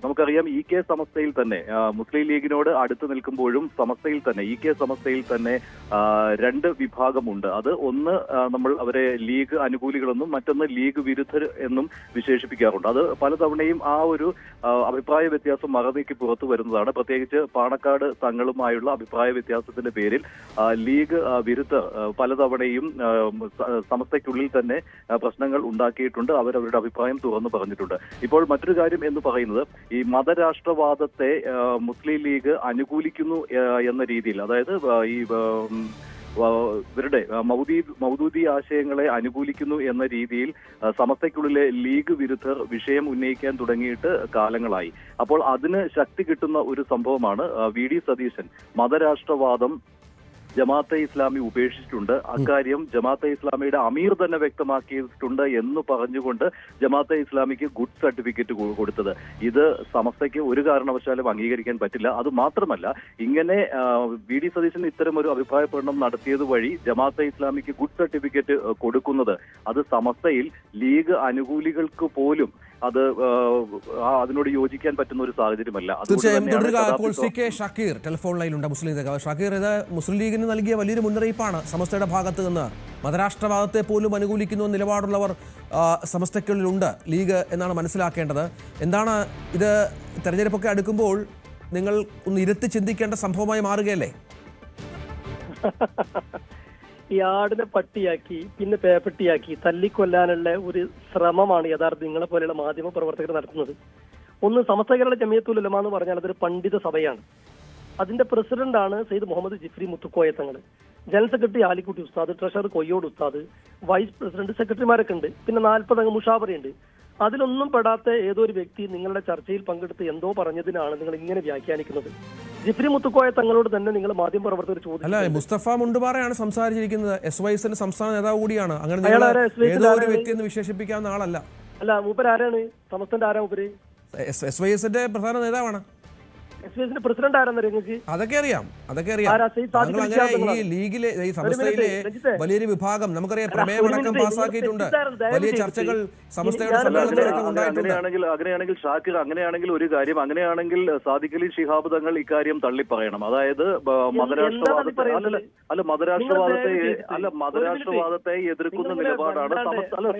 നമുക്കറിയാം EK സമസ്തയിൽ തന്നെ, മുസ്ലിം ലീഗിനോട് അടുത്ത് നിൽക്കുമ്പോഴും സമസ്തയിൽ തന്നെ, EK സമസ്തയിൽ തന്നെ രണ്ട് വിഭാഗമുണ്ട്. അത് ഒന്ന് നമ്മൾ അവരെ ലീഗ് അനുകൂലികളെന്നും മറ്റൊന്ന് ലീഗ് വിരുദ്ധർ എന്നും വിശേഷിപ്പിക്കാറുണ്ട്. അത് പലതവണയും ആ ഒരു അഭിപ്രായ വ്യത്യാസം മറനീക്കി പുറത്തു വരുന്നതാണ്. പ്രത്യേകിച്ച് പാണക്കാട് തങ്ങളുമായുള്ള അഭിപ്രായ വ്യത്യാസത്തിന്റെ പേരിൽ ലീഗ് വിരുദ്ധർ പലതവണയും സമസ്തയ്ക്കുള്ളിൽ തന്നെ പ്രശ്നങ്ങൾ ഉണ്ടാക്കിയിട്ടുണ്ട്. അവരവരുടെ അഭിപ്രായം തുറന്നു പറഞ്ഞിട്ടുണ്ട്. ഇപ്പോൾ മറ്റൊരു കാര്യം എന്ന് പറയുന്നത്, ഈ മതരാഷ്ട്രവാദത്തെ മുസ്ലിം ലീഗ് അനുകൂലിക്കുന്നു എന്ന രീതിയിൽ, അതായത് ഈ ഇവരുടെ മൗദൂദി ആശയങ്ങളെ അനുകൂലിക്കുന്നു എന്ന രീതിയിൽ സമസ്തയ്ക്കുള്ളിലെ ലീഗ് വിരുദ്ധർ വിഷയം ഉന്നയിക്കാൻ തുടങ്ങിയിട്ട് കാലങ്ങളായി. അപ്പോൾ അതിന് ശക്തി കിട്ടുന്ന ഒരു സംഭവമാണ് VD സതീശൻ മതരാഷ്ട്രവാദം ജമാഅത്തെ ഇസ്ലാമി ഉപേക്ഷിച്ചിട്ടുണ്ട്, അക്കാര്യം ജമാഅത്തെ ഇസ്ലാമിയുടെ അമീർ തന്നെ വ്യക്തമാക്കിയിട്ടുണ്ട് എന്ന് പറഞ്ഞുകൊണ്ട് ജമാഅത്തെ ഇസ്ലാമിക്ക് ഗുഡ് സർട്ടിഫിക്കറ്റ് കൊടുത്തത്. ഇത് സമസ്തയ്ക്ക് ഒരു കാരണവശാലും അംഗീകരിക്കാൻ പറ്റില്ല. അത് മാത്രമല്ല, ഇങ്ങനെ VD സതീശൻ ഇത്തരം ഒരു അഭിപ്രായ പ്രകടനം നടത്തിയത് വഴി ജമാഅത്തെ ഇസ്ലാമിക്ക് ഗുഡ് സർട്ടിഫിക്കറ്റ് കൊടുക്കുന്നത് അത് സമസ്തയിൽ ലീഗ് അനുകൂലികൾക്ക് പോലും അത് അതിനോട് യോജിക്കാൻ പറ്റുന്ന ഒരു സാഹചര്യമല്ല.
തീർച്ചയായും തുടരുക. ഇപ്പോൾ CK ഷക്കീർ ടെലിഫോൺ ലൈനിലുണ്ട്, മുസ്ലിം നേതാവ്. ഷക്കീർ, ഇത് മുസ്ലിം ലീഗിന് നൽകിയ വലിയൊരു മുന്നറിയിപ്പാണ് സമസ്തയുടെ ഭാഗത്ത് നിന്ന്. മതരാഷ്ട്രവാദത്തെ പോലും അനുകൂലിക്കുന്ന നിലപാടുള്ളവർ സമസ്തയ്ക്കുള്ളിലുണ്ട്, ലീഗ് എന്നാണ് മനസ്സിലാക്കേണ്ടത്. എന്താണ് ഇത്, തെരഞ്ഞെടുപ്പൊക്കെ അടുക്കുമ്പോൾ നിങ്ങൾ ഒന്ന് ഇരുത്തി ചിന്തിക്കേണ്ട സംഭവമായി മാറുകയല്ലേ?
ഈ ആടിനെ പട്ടിയാക്കി പിന്നെ പേപ്പട്ടിയാക്കി തല്ലിക്കൊല്ലാനുള്ള ഒരു ശ്രമമാണ് യഥാർത്ഥ നിങ്ങളെ പോലെയുള്ള മാധ്യമ പ്രവർത്തകർ നടത്തുന്നത്. ഒന്ന്, സമസ്ത കേരള ജമിയത്തുൽ ഉലമ എന്ന് പറഞ്ഞാൽ അതൊരു പണ്ഡിത സഭയാണ്. അതിന്റെ പ്രസിഡന്റാണ് സെയ്ദ് മുഹമ്മദ് ജിഫ്രി മുത്തുക്കോയ തങ്ങൾ, ജനറൽ സെക്രട്ടറി ആലിക്കുട്ടി ഉസ്താദ്, ട്രഷറർ കൊയ്യോട് ഉസ്താദ്, വൈസ് പ്രസിഡന്റ്, സെക്രട്ടറിമാരൊക്കെ ഉണ്ട്. പിന്നെ 40 അംഗ മുഷാവറയുണ്ട്. അതിലൊന്നും പെടാത്ത ഏതോ ഒരു വ്യക്തി നിങ്ങളുടെ ചർച്ചയിൽ പങ്കെടുത്ത് എന്തോ പറഞ്ഞതിനാണ് നിങ്ങൾ ഇങ്ങനെ വ്യാഖ്യാനിക്കുന്നത്. ജിഫ്രി മുത്തുക്കോയ തങ്ങളോട് തന്നെ നിങ്ങൾ മാധ്യമ പ്രവർത്തകർ ചോദിച്ചു.
മുസ്തഫ മുണ്ടുപാറയാണ് സംസാരിച്ചിരിക്കുന്നത്, SYSന്റെ സംസ്ഥാന നേതാവ് കൂടിയാണ്. അങ്ങനെ ഏതോ ഒരു വ്യക്തി എന്ന് വിശേഷിപ്പിക്കാവുന്ന ആളല്ല.
അല്ല, മൂപ്പര് ആരാണ്? സമസ്തന്റെ ആരാ മൂപ്പര്?
SYSന്റെ പ്രധാന നേതാവാണ്.
SYSന്റെ പ്രസിഡന്റ് ആരാന്നറിയാം നിങ്ങൾക്ക്?
അതൊക്കെ അറിയാം. ഈ ലീഗിലെ, ഈ സമസ്തയിലെ വലിയൊരു വിഭാഗം നമുക്കറിയാം, പ്രമേയമടക്കം പാസ്സാക്കിയിട്ടുണ്ട്. വലിയ ചർച്ചകൾ സമസ്തയുടെ സമ്മേളനത്തിലൊക്കെ ഉണ്ടായിട്ടുണ്ട്.
അങ്ങനെയാണെങ്കിൽ ഷാക്കിർ, അങ്ങനെയാണെങ്കിൽ ഒരു കാര്യം, അങ്ങനെയാണെങ്കിൽ സാദിഖ് അലി ശിഹാബ് തങ്ങൾ ഇക്കാര്യം തള്ളിപ്പറയണം. അതായത് മതരാഷ്ട്രവാദത്തെ എതിർക്കുന്ന നിലപാടാണ്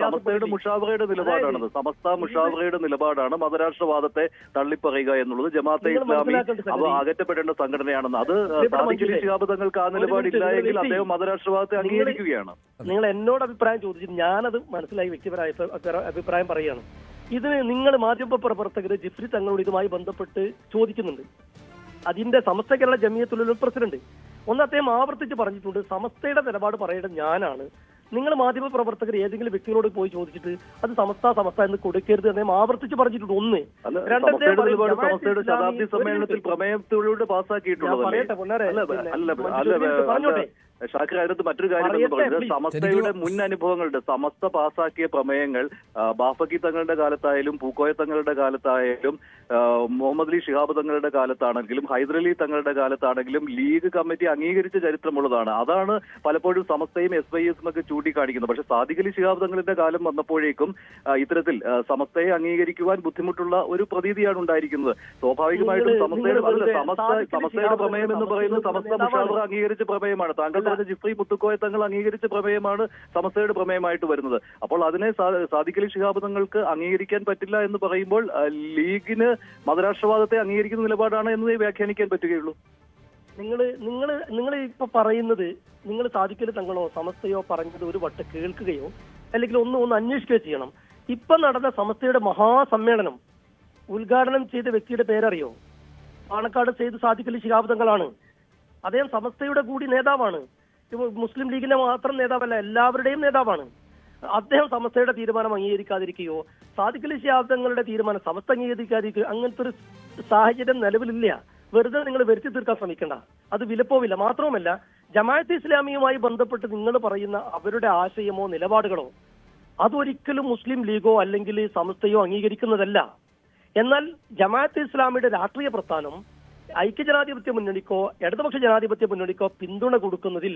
സമസ്തയുടെ മുഷാവറയുടെ നിലപാടാണത്. സമസ്ത മുഷാവറയുടെ നിലപാടാണ് മതരാഷ്ട്രവാദത്തെ തള്ളിപ്പറയുക എന്നുള്ളത്. ജമാഅത്തെ ഇസ്ലാമി അവ അകറ്റപ്പെടേണ്ട സംഘടനയാണെന്ന്. അത് സാദിഖ് അലി ശിഹാബ് തങ്ങൾക്ക് ആ നിലപാടില്ല എങ്കിൽ അദ്ദേഹം മതരാഷ്ട്രവാദത്തെ അംഗീകരിക്കുകയാണ്.
നിങ്ങൾ എന്നോട് അഭിപ്രായം ചോദിച്ചു, ഞാനത് മനസ്സിലായി വ്യക്തിപരമായ അഭിപ്രായം പറയുകയാണ്. ഇത് നിങ്ങൾ മാധ്യമ പ്രവർത്തകർ ജിഫ്രി തങ്ങളോട് ഇതുമായി ബന്ധപ്പെട്ട് ചോദിക്കുന്നുണ്ട്. അതിന്റെ സമസ്ത കേരള ജമിയത്തുൽ പ്രസിഡന്റ്. ഒന്ന് അദ്ദേഹം ആവർത്തിച്ച് പറഞ്ഞിട്ടുണ്ട്, സമസ്തയുടെ നിലപാട് പറയേണ്ടത് ഞാനാണ്. നിങ്ങൾ മാധ്യമ പ്രവർത്തകർ ഏതെങ്കിലും വ്യക്തികളോട് പോയി ചോദിച്ചിട്ട് അത് സമസ്ത എന്ന് കൊടുക്കരുത് അദ്ദേഹം ആവർത്തിച്ച് പറഞ്ഞിട്ടുണ്ട്. ഒന്ന്
സമസ്തയുടെ ശതാബ്ദി സമ്മേളനത്തിൽ പ്രമേയത്തിലൂടെ പാസ്സാക്കിയിട്ടുള്ളത്
പറഞ്ഞോട്ടെ.
ഷാക്കിർ, അതിനകത്ത് മറ്റൊരു കാര്യം എന്ന് പറയുന്നത് സമസ്തയുടെ മുൻ അനുഭവങ്ങളുടെ സമസ്ത പാസാക്കിയ പ്രമേയങ്ങൾ ബാഫക്കി തങ്ങളുടെ കാലത്തായാലും പൂക്കോയ തങ്ങളുടെ കാലത്തായാലും മുഹമ്മദ് അലി ശിഹാബ് തങ്ങളുടെ കാലത്താണെങ്കിലും ഹൈദരലി തങ്ങളുടെ കാലത്താണെങ്കിലും ലീഗ് കമ്മിറ്റി അംഗീകരിച്ച ചരിത്രമുള്ളതാണ്. അതാണ് പലപ്പോഴും സമസ്തയും SYS ഒക്കെ ചൂണ്ടിക്കാണിക്കുന്നത്. പക്ഷെ സാദിഖ് അലി ശിഹാബ് തങ്ങളുടെ കാലം വന്നപ്പോഴേക്കും ഇത്തരത്തിൽ സമസ്തയെ അംഗീകരിക്കുവാൻ ബുദ്ധിമുട്ടുള്ള ഒരു പ്രതീതിയാണ് ഉണ്ടായിരിക്കുന്നത്. സ്വാഭാവികമായിട്ടും സമസ്തയുടെ പ്രമേയം എന്ന് പറയുന്നത് സമസ്ത മുഷാവറ അംഗീകരിച്ച പ്രമേയമാണ്. താങ്കൾ പറഞ്ഞ ജിഫ്രി മുത്തുക്കോയ തങ്ങൾ അംഗീകരിച്ച പ്രമേയമാണ് സമസ്തയുടെ പ്രമേയമായിട്ട് വരുന്നത്. അപ്പോൾ അതിനെ സാദിഖ് അലി ശിഹാബ് തങ്ങൾക്ക് അംഗീകരിക്കാൻ പറ്റില്ല എന്ന് പറയുമ്പോൾ ലീഗിന് മതരാഷ്ട്രവാദത്തെ അംഗീകരിക്കുന്ന നിലപാടാണ് എന്നതേ വ്യാഖ്യാനിക്കാൻ പറ്റുകയുള്ളൂ.
നിങ്ങൾ ഇപ്പൊ പറയുന്നത്, നിങ്ങൾ സാദിഖ് അലി തങ്ങളോ സമസ്തയോ പറഞ്ഞത് ഒരു വട്ടം കേൾക്കുകയോ അല്ലെങ്കിൽ ഒന്ന് അന്വേഷിക്കുകയോ ചെയ്യണം. ഇപ്പൊ നടന്ന സമസ്തയുടെ മഹാസമ്മേളനം ഉദ്ഘാടനം ചെയ്ത വ്യക്തിയുടെ പേരറിയോ? പാണക്കാട് സെയ്ദ് സാദിഖ് അലി ശിഹാബ് തങ്ങളാണ്. അദ്ദേഹം സമസ്തയുടെ കൂടി നേതാവാണ്. മുസ്ലിം ലീഗിന്റെ മാത്രം നേതാവല്ല, എല്ലാവരുടെയും നേതാവാണ്. അദ്ദേഹം സമസ്തയുടെ തീരുമാനം അംഗീകരിക്കാതിരിക്കുകയോ സാദിഖ് അലി ശിഹാബ് തങ്ങളുടെ തീരുമാനം സമസ്ത അംഗീകരിക്കാതിരിക്കുകയോ അങ്ങനത്തെ ഒരു സാഹചര്യം നിലവിലില്ല. വെറുതെ നിങ്ങൾ വരുത്തി തീർക്കാൻ ശ്രമിക്കണ്ട, അത് വിലപ്പോവില്ല. മാത്രവുമല്ല, ജമാഅത്തെ ഇസ്ലാമിയുമായി ബന്ധപ്പെട്ട് നിങ്ങൾ പറയുന്ന അവരുടെ ആശയമോ നിലപാടുകളോ അതൊരിക്കലും മുസ്ലിം ലീഗോ അല്ലെങ്കിൽ സമസ്തയോ അംഗീകരിക്കുന്നതല്ല. എന്നാൽ ജമാഅത്തെ ഇസ്ലാമിയുടെ രാഷ്ട്രീയ പ്രസ്ഥാനം ഐക്യജനാധിപത്യ മുന്നണിക്കോ ഇടതുപക്ഷ ജനാധിപത്യ മുന്നണിക്കോ പിന്തുണ കൊടുക്കുന്നതിൽ,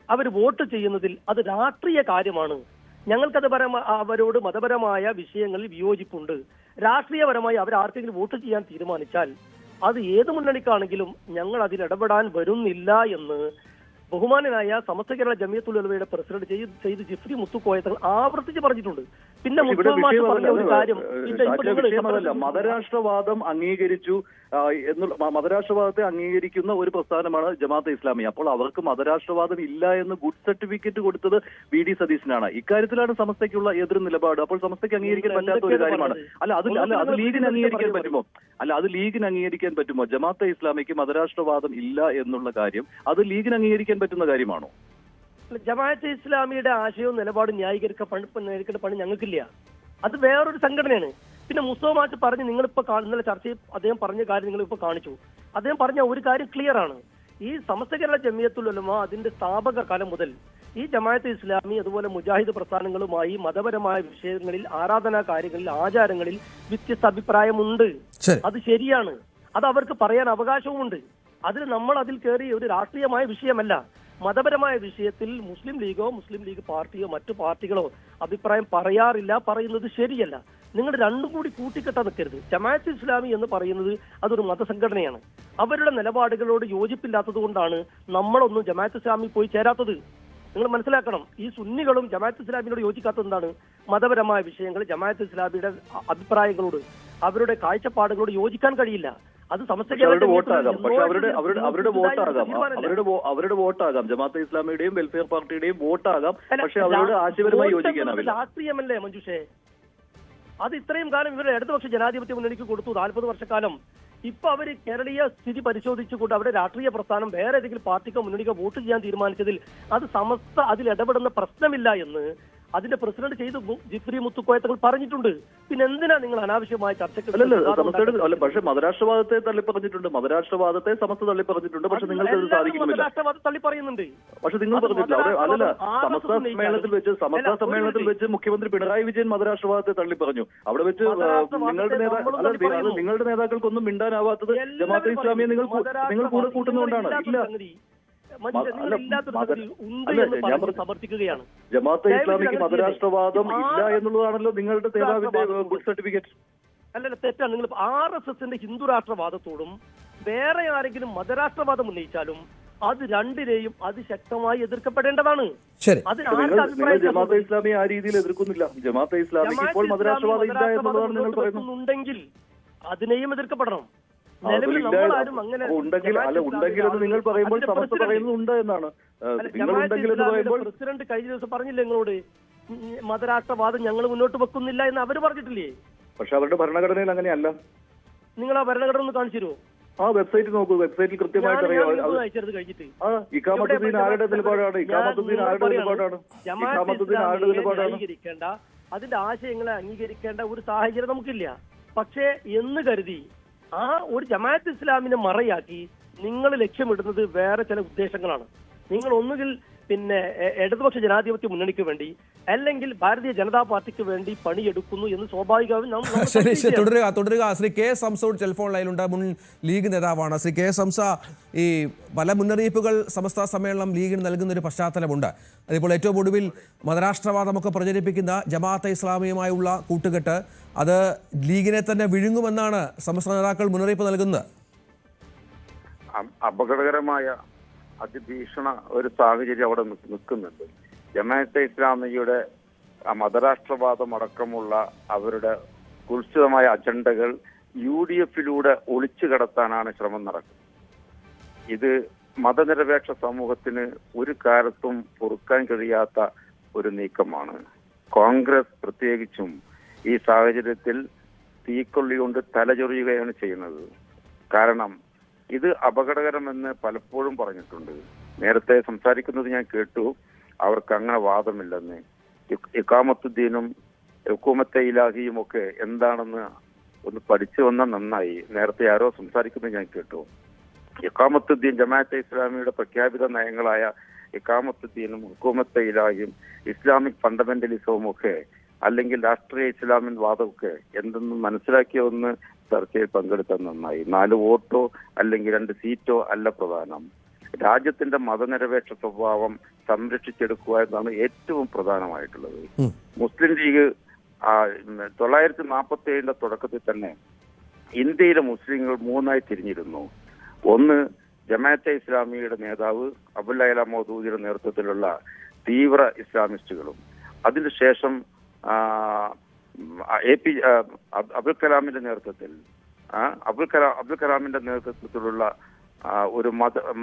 അവർ വോട്ട് ചെയ്യുന്നതിൽ അത് രാഷ്ട്രീയ കാര്യമാണ്. ഞങ്ങൾക്കത് അവരോട് മതപരമായ വിഷയങ്ങളിൽ വിയോജിപ്പുണ്ട്. രാഷ്ട്രീയപരമായി അവർ ആർക്കെങ്കിലും വോട്ട് ചെയ്യാൻ തീരുമാനിച്ചാൽ അത് ഏത് മുന്നണിക്കാണെങ്കിലും ഞങ്ങൾ അതിൽ ഇടപെടാൻ വരുന്നില്ല എന്ന് ബഹുമാനനായ സമസ്ത കേരള ജമിയത്തുൽ ഉലമയുടെ പ്രസിഡന്റ് ചെയ്ത് ജിഫ്രി മുത്തുക്കോയ തങ്ങൾ ആവർത്തിച്ച് പറഞ്ഞിട്ടുണ്ട്. പിന്നെ ഒരു കാര്യം,
മതരാഷ്ട്രവാദം അംഗീകരിച്ചു മതരാഷ്ട്രവാദത്തെ അംഗീകരിക്കുന്ന ഒരു പ്രസ്ഥാനമാണ് ജമാഅത്തെ ഇസ്ലാമി. അപ്പോൾ അവർക്ക് മതരാഷ്ട്രവാദം ഇല്ല എന്ന് ഗുഡ് സർട്ടിഫിക്കറ്റ് കൊടുത്തത് VD സതീശനാണ്. ഇക്കാര്യത്തിലാണ് സമസ്തയ്ക്കുള്ള എതിർ നിലപാട്. അപ്പോൾ സമസ്തയ്ക്ക് അംഗീകരിക്കാൻ പറ്റാത്ത ഒരു കാര്യമാണ്. അത് ലീഗിന് അംഗീകരിക്കാൻ പറ്റുമോ? അത് ലീഗിന് അംഗീകരിക്കാൻ പറ്റുമോ? ജമാഅത്തെ ഇസ്ലാമിക്ക് മതരാഷ്ട്രവാദം ഇല്ല എന്നുള്ള കാര്യം അത് ലീഗിന് അംഗീകരിക്കാൻ പറ്റുന്ന കാര്യമാണോ?
ജമാഅത്തെ ഇസ്ലാമിയുടെ ആശയവും നിലപാടും ന്യായീകരിക്കേണ്ട പണി ഞങ്ങൾക്കില്ല. അത് വേറൊരു സംഘടനയാണ്. പിന്നെ മുസ്തഫ മാച്ച് പറഞ്ഞ് നിങ്ങളിപ്പോ ഇന്നലെ ചർച്ചയിൽ അദ്ദേഹം പറഞ്ഞ കാര്യം നിങ്ങളിപ്പോ കാണിച്ചു. അദ്ദേഹം പറഞ്ഞ ഒരു കാര്യം ക്ലിയർ ആണ്. ഈ സമസ്ത കേരള ജമിയത്തുൽ ഉലമ അതിന്റെ സ്ഥാപക കാലം മുതൽ ഈ ജമാഅത്തെ ഇസ്ലാമി അതുപോലെ മുജാഹിദ് പ്രസ്ഥാനങ്ങളുമായി മതപരമായ വിഷയങ്ങളിൽ, ആരാധനാ കാര്യങ്ങളിൽ, ആചാരങ്ങളിൽ വ്യത്യസ്ത അഭിപ്രായമുണ്ട്. അത് ശരിയാണ്. അത് അവർക്ക് പറയാൻ അവകാശവുമുണ്ട്. അതിൽ കയറി ഒരു രാഷ്ട്രീയമായ വിഷയമല്ല. മതപരമായ വിഷയത്തിൽ മുസ്ലിം ലീഗോ മുസ്ലിം ലീഗ് പാർട്ടിയോ മറ്റു പാർട്ടികളോ അഭിപ്രായം പറയാറില്ല. പറയുന്നത് ശരിയല്ല. നിങ്ങൾ രണ്ടും കൂടി കൂട്ടിക്കെട്ടാൻ നിൽക്കരുത്. ജമാഅത്തെ ഇസ്ലാമി എന്ന് പറയുന്നത് അതൊരു മതസംഘടനയാണ്. അവരുടെ നിലപാടുകളോട് യോജിപ്പില്ലാത്തത് കൊണ്ടാണ് നമ്മളൊന്നും ജമാഅത്തെ ഇസ്ലാമി പോയി ചേരാത്തത്. നിങ്ങൾ മനസ്സിലാക്കണം. ഈ സുന്നികളും ജമാഅത്തെ ഇസ്ലാമിയോട് യോജിക്കാത്തത് എന്താണ്? മതപരമായ വിഷയങ്ങൾ ജമാഅത്തെ ഇസ്ലാമിയുടെ അഭിപ്രായങ്ങളോട്, അവരുടെ കാഴ്ചപ്പാടുകളോട് യോജിക്കാൻ കഴിയില്ല. അത്
അവരുടെ വോട്ടാകാം. പക്ഷെ അവരുടെ വോട്ടാകാം. ജമാഅത്തെ ഇസ്ലാമിയുടെയും വെൽഫെയർ പാർട്ടിയുടെയും വോട്ടാകാം. പക്ഷെ അവരോട് ആശയപരമായി യോജിക്കാനാവില്ല.
രാഷ്ട്രീയമല്ലേ മഞ്ജുഷേ? അത് ഇത്രയും കാലം ഇവരുടെ ഇടതുപക്ഷ ജനാധിപത്യ മുന്നണിക്ക് കൊടുത്തു, 40 വർഷക്കാലം. ഇപ്പൊ അവര് കേരളീയ സ്ഥിതി പരിശോധിച്ചുകൊണ്ട് അവരുടെ രാഷ്ട്രീയ പ്രസ്ഥാനം വേറെ ഏതെങ്കിലും പാർട്ടിക്കോ മുന്നണിക്കോ വോട്ട് ചെയ്യാൻ തീരുമാനിച്ചതിൽ അത് സമസ്ത അതിൽ ഇടപെടുന്ന പ്രശ്നമില്ല എന്ന് അതിന്റെ പ്രസിഡന്റ് ചെയ്ത് ജിഫ്രി മുത്തുക്കോയ തങ്ങൾ പറഞ്ഞിട്ടുണ്ട്. പിന്നെ എന്തിനാ നിങ്ങൾ അനാവശ്യമായ ചർച്ചയ്ക്ക്?
പക്ഷെ മതരാഷ്ട്രവാദത്തെ തള്ളി പറഞ്ഞിട്ടുണ്ട്, മതരാഷ്ട്രവാദത്തെ സമസ്ത തള്ളി പറഞ്ഞിട്ടുണ്ട്. പക്ഷെ നിങ്ങൾക്ക് അത് സാധിക്കുന്നില്ല.
മതരാഷ്ട്രവാദം തള്ളി പറയുന്നുണ്ട്.
പക്ഷെ നിങ്ങൾ പറഞ്ഞിട്ടില്ല. അല്ലല്ല, സമസ്ത സമ്മേളനത്തിൽ വെച്ച് മുഖ്യമന്ത്രി പിണറായി വിജയൻ മതരാഷ്ട്രവാദത്തെ തള്ളി പറഞ്ഞു. അവിടെ വെച്ച് നിങ്ങളുടെ നേതാക്കൾക്കൊന്നും മിണ്ടാനാവാത്തത് ജമാഅത്തെ ഇസ്ലാമിയെ നിങ്ങൾ കൂടെ കൂട്ടുന്നതുകൊണ്ടാണ്. ഇല്ല, ജമാഅത്തെ ഇസ്ലാമിക്ക് മതരാഷ്ട്രവാദം ഇല്ല എന്നുള്ളതാണല്ലോ നിങ്ങളുടെ നേതാവിന്റെ ഗുഡ് സർട്ടിഫിക്കറ്റ്.
അല്ലല്ല, തെറ്റാണ്. നിങ്ങൾ RSSന്റെ ഹിന്ദു രാഷ്ട്രവാദത്തോടും വേറെ ആരെങ്കിലും മതരാഷ്ട്രവാദം ഉന്നയിച്ചാലും അത് രണ്ടിനെയും അതിശക്തമായി എതിർക്കപ്പെടേണ്ടതാണ്.
ജമാഅത്തെ ഇസ്ലാമിയെ ആ രീതിയിൽ എതിർക്കുന്നില്ല. ജമാഅത്തെ ഇസ്ലാമിക്ക് ഇപ്പോൾ മതരാഷ്ട്രവാദം ഇല്ല എന്നുള്ളതാണ് നിങ്ങൾ പറയുന്നുണ്ടെങ്കിൽ
അതിനെയും എതിർക്കപ്പെടണം.
ഉണ്ടെങ്കിൽ എന്ന് നിങ്ങൾ പറയുമ്പോൾ സമസ്ത പറയുന്നത് ഉണ്ട് എന്നാണ്.
പ്രസിഡന്റ് കഴിഞ്ഞ ദിവസം പറഞ്ഞില്ലേ നിങ്ങളോട്, മതരാഷ്ട്രവാദം ഞങ്ങൾ മുന്നോട്ട് വെക്കുന്നില്ല എന്ന് അവര് പറഞ്ഞിട്ടില്ലേ?
പക്ഷെ അവരുടെ ഭരണഘടനയിൽ അങ്ങനെയല്ല.
നിങ്ങൾ ആ ഭരണഘടന ഒന്ന് കാണിച്ചു തരുമോ?
ആ വെബ്സൈറ്റ് നോക്കൂ, വെബ്സൈറ്റിൽ കൃത്യമായിട്ട് അറിയാം.
കഴിഞ്ഞിട്ട്
ഇഖാമത്തുദ്ദീൻ ആരുടെ നിലപാടാണ്? ഇഖാമത്തുദ്ദീൻ ആരുടെ നിലപാടാണ്? ഇഖാമത്തുദ്ദീൻ ആരുടെ നിലപാടാണ്?
അംഗീകരിക്കേണ്ട, അതിന്റെ ആശയങ്ങളെ അംഗീകരിക്കേണ്ട ഒരു സാഹചര്യം നമുക്കില്ല. പക്ഷേ എന്ന് കരുതി ആ ഒരു ജമാഅത്ത് ഇസ്ലാമിനെ മറയാക്കി നിങ്ങൾ ലക്ഷ്യമിടുന്നത് വേറെ ചില ഉദ്ദേശങ്ങളാണ്. നിങ്ങൾ ഒന്നുകിൽ പിന്നെ ഇടതുപക്ഷ ജനാധിപത്യ മുന്നണിക്ക് വേണ്ടി അല്ലെങ്കിൽ ഭാരതീയ ജനതാ പാർട്ടിക്ക് വേണ്ടി പണിയെടുക്കുന്നു എന്ന് സ്വാഭാവികമായും
ശരി, തുടരുക. ശ്രീ കെ സംസോട് ടെലിഫോൺ ലൈനിലുണ്ട്, മുൻ ലീഗ് നേതാവാണ്. ശ്രീ കെ സംസ, ഈ പല മുന്നറിയിപ്പുകൾ സമസ്ത സമ്മേളനം ലീഗിന് നൽകുന്ന ഒരു പശ്ചാത്തലമുണ്ട്. അതിപ്പോൾ ഏറ്റവും ഒടുവിൽ മതരാഷ്ട്രവാദമൊക്കെ പ്രചരിപ്പിക്കുന്ന ജമാഅത്തെ ഇസ്ലാമിയുമായുള്ള കൂട്ടുകെട്ട് അത് ലീഗിനെ തന്നെ വിഴുങ്ങുമെന്നാണ് സമസ്ത നേതാക്കൾ മുന്നറിയിപ്പ് നൽകുന്നത്.
അപകടകരമായ അതിഭീഷണ ഒരു സാഹചര്യം അവിടെ നിൽക്കുന്നുണ്ട്. ജമാഅത്തെ ഇസ്ലാമിയുടെ മതരാഷ്ട്രവാദം അടക്കമുള്ള അവരുടെ കുൽസിതമായ അജണ്ടകൾ UDF-ലൂടെ ഒളിച്ചു കടത്താനാണ് ശ്രമം നടക്കുന്നത്. ഇത് മതനിരപേക്ഷ സമൂഹത്തിന് ഒരു കാലത്തും പൊറുക്കാൻ കഴിയാത്ത ഒരു നീക്കമാണ്. കോൺഗ്രസ് പ്രത്യേകിച്ചും ഈ സാഹചര്യത്തിൽ തീക്കൊള്ളി കൊണ്ട് തലചൊറിയുകയാണ് ചെയ്യുന്നത്. കാരണം ഇത് അപകടകരമെന്ന് പലപ്പോഴും പറഞ്ഞിട്ടുണ്ട്. നേരത്തെ സംസാരിക്കുന്നത് ഞാൻ കേട്ടു, അവർക്ക് അങ്ങനെ വാദമില്ലെന്ന്. ഇഖാമത്തുദ്ദീനും ഹുക്കൂമത്തെ ഇലാഹിയും ഒക്കെ എന്താണെന്ന് ഒന്ന് പഠിച്ചു വന്നാൽ നന്നായി. നേരത്തെ ആരോ സംസാരിക്കുന്നത് ഞാൻ കേട്ടു. ഇഖാമത്തുദ്ദീൻ ജമാഅത്തെ ഇസ്ലാമിയുടെ പ്രഖ്യാപിത നയങ്ങളായ ഇഖാമത്തുദ്ദീനും ഹുക്കൂമത്തെ ഇലാഹിയും ഇസ്ലാമിക് ഫണ്ടമെന്റലിസവും ഒക്കെ അല്ലെങ്കിൽ രാഷ്ട്രീയ ഇസ്ലാമിൻ വാദമൊക്കെ എന്തെന്ന് മനസ്സിലാക്കിയ ഒന്ന് ചർച്ചയിൽ പങ്കെടുത്താൽ നന്നായി. 4 വോട്ടോ അല്ലെങ്കിൽ 2 സീറ്റോ അല്ല പ്രധാനം. രാജ്യത്തിന്റെ മതനിരപേക്ഷ സ്വഭാവം സംരക്ഷിച്ചെടുക്കുക എന്നതാണ് ഏറ്റവും പ്രധാനമായിട്ടുള്ളത്. മുസ്ലിം ലീഗ് 1947 തുടക്കത്തിൽ തന്നെ ഇന്ത്യയിലെ മുസ്ലിങ്ങൾ 3ആയി തിരിഞ്ഞിരുന്നു. ഒന്ന്, ജമാഅത്തെ ഇസ്ലാമിയുടെ നേതാവ് അബുൽ ലൈല മൗദൂദിയുടെ നേതൃത്വത്തിലുള്ള തീവ്ര ഇസ്ലാമിസ്റ്റുകളും അതിനുശേഷം അബ്ദുൽ കലാമിന്റെ നേതൃത്വത്തിലുള്ള ഒരു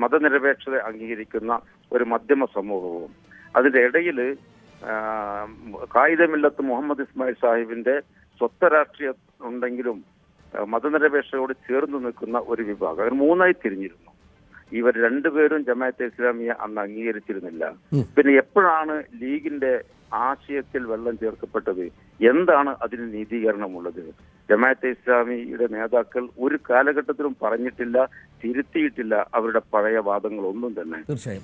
മതനിരപേക്ഷത അംഗീകരിക്കുന്ന ഒരു മധ്യമ സമൂഹവും അതിന്റെ ഇടയിൽ ഖായിദമില്ലത്ത് മുഹമ്മദ് ഇസ്മായിൽ സാഹിബിന്റെ സ്വത്വ രാഷ്ട്രീയം ഉണ്ടെങ്കിലും മതനിരപേക്ഷതയോട് ചേർന്ന് നിൽക്കുന്ന ഒരു വിഭാഗം. അവർ 3ആയി തിരിഞ്ഞിരുന്നു. ഇവർ രണ്ടുപേരും ജമാഅത്തെ ഇസ്ലാമിയെ അന്ന് അംഗീകരിച്ചിരുന്നില്ല. പിന്നെ എപ്പോഴാണ് ലീഗിന്റെ ആശയത്തിൽ വെള്ളം ചേർക്കപ്പെട്ടത്? എന്താണ് അതിന് നീതീകരണമുള്ളത്? ജമാഅത്തെ ഇസ്ലാമിയുടെ നേതാക്കൾ ഒരു കാലഘട്ടത്തിലും പറഞ്ഞിട്ടില്ല, തിരുത്തിയിട്ടില്ല അവരുടെ പഴയ വാദങ്ങളൊന്നും തന്നെ.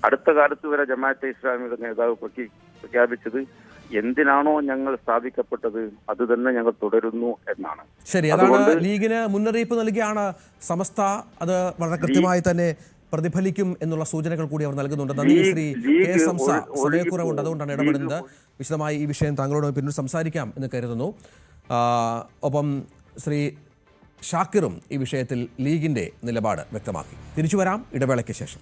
അടുത്ത കാലത്ത് വരെ ജമാഅത്തെ ഇസ്ലാമിയുടെ നേതാവ് പ്രഖ്യാപിച്ചത് എന്തിനാണോ ഞങ്ങൾ സ്ഥാപിക്കപ്പെട്ടത് അത് തന്നെ ഞങ്ങൾ തുടരുന്നു എന്നാണ്.
ശരി, അതാണ് ലീഗിന് മുന്നറിയിപ്പ് നൽകിയാണ് സമസ്ത. അത് വളരെ കൃത്യമായി തന്നെ പ്രതിഫലിക്കും എന്നുള്ള സൂചനകൾ കൂടി അവർ നൽകുന്നുണ്ട്. നന്ദി ശ്രീ കെ സംസ. സമയക്കുറവുണ്ട്, അതുകൊണ്ടാണ് ഇടപെടുന്നത്. വിശദമായി ഈ വിഷയം താങ്കളോട് പിന്നീട് സംസാരിക്കാം എന്ന് കരുതുന്നു. ഒപ്പം ശ്രീ ഷാക്കിറും ഈ വിഷയത്തിൽ ലീഗിന്റെ നിലപാട് വ്യക്തമാക്കി. തിരിച്ചു വരാം ഇടവേളയ്ക്ക് ശേഷം.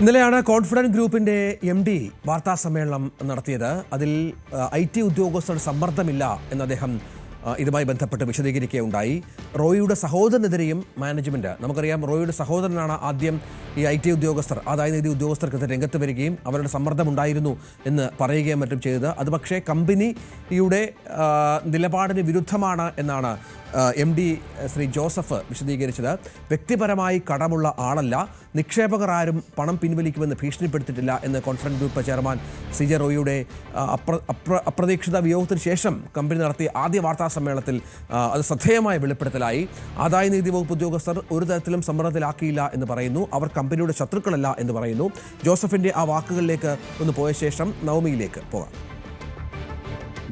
ഇന്നലെയാണ് കോൺഫിഡൻറ്റ് ഗ്രൂപ്പിൻ്റെ MD വാർത്താ സമ്മേളനം നടത്തിയത്. അതിൽ IT ഉദ്യോഗസ്ഥരുടെ സമ്മർദ്ദമില്ല എന്ന് അദ്ദേഹം ഇതുമായി ബന്ധപ്പെട്ട് വിശദീകരിക്കുകയുണ്ടായി. റോയിയുടെ സഹോദരനെതിരെയും മാനേജ്മെൻറ്റ്, നമുക്കറിയാം റോയിയുടെ സഹോദരനാണ് ആദ്യം ഈ IT ഉദ്യോഗസ്ഥർ, ആദായനികുതി ഉദ്യോഗസ്ഥർക്കെതിരെ രംഗത്ത് വരികയും അവരുടെ സമ്മർദ്ദമുണ്ടായിരുന്നു എന്ന് പറയുകയും മറ്റും ചെയ്തത്. അത് പക്ഷേ കമ്പനിയുടെ നിലപാടിന് വിരുദ്ധമാണ് എന്നാണ് MD ശ്രീ ജോസഫ് വിശദീകരിച്ചത്. വ്യക്തിപരമായി കടമുള്ള ആളല്ല, നിക്ഷേപകർ ആരും പണം പിൻവലിക്കുമെന്ന് ഭീഷണിപ്പെടുത്തിയിട്ടില്ല എന്ന് കോൺഫിഡൻറ്റ് ഗ്രൂപ്പ് ചെയർമാൻ CJ റോയിയുടെ അപ്രതീക്ഷിത വിയോഗത്തിന് ശേഷം കമ്പനി നടത്തിയ ആദ്യ വാർത്താ സമ്മേളനത്തിൽ അത് ശ്രദ്ധേയമായ വെളിപ്പെടുത്തലായി. ആദായനികുതി വകുപ്പ് ഉദ്യോഗസ്ഥർ ഒരു തരത്തിലും സമ്മർദ്ദത്തിലാക്കിയില്ല എന്ന് പറയുന്നു. അവർ കമ്പനിയുടെ ശത്രുക്കളല്ല എന്ന് പറയുന്നു. ജോസഫിന്റെ ആ വാക്കുകളിലേക്ക് ഒന്ന് പോയ ശേഷം നവമിയിലേക്ക് പോകാം.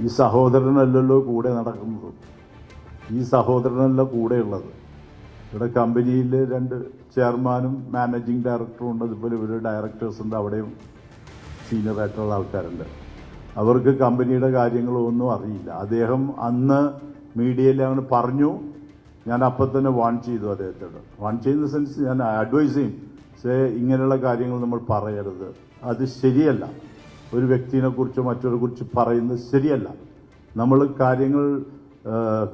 ഈ സഹോദരനല്ലല്ലോ കൂടെ നടക്കുന്നത്, ഈ സഹോദരനല്ല കൂടെയുള്ളത്. ഇവിടെ കമ്പനിയിൽ 2 ചെയർമാനും മാനേജിങ് ഡയറക്ടറും ഉണ്ട്. അതുപോലെ ഇവിടെ ഡയറക്ടേഴ്സ് ഉണ്ട്, അവിടെയും സീനിയറായിട്ടുള്ള ആൾക്കാരുണ്ട്. അവർക്ക് കമ്പനിയുടെ കാര്യങ്ങളൊന്നും അറിയില്ല. അദ്ദേഹം അന്ന് മീഡിയയിൽ അവന് പറഞ്ഞു, ഞാൻ അപ്പം തന്നെ വാൺ ചെയ്തു അദ്ദേഹത്തോട്. വാൺ ചെയ്യുന്ന സെൻസ് ഞാൻ അഡ്വൈസ് ചെയ്യും, ഇങ്ങനെയുള്ള കാര്യങ്ങൾ നമ്മൾ പറയരുത്, അത് ശരിയല്ല. ഒരു വ്യക്തിനെ കുറിച്ചോ മറ്റൊരെ കുറിച്ച് പറയുന്നത് ശരിയല്ല. നമ്മൾ കാര്യങ്ങൾ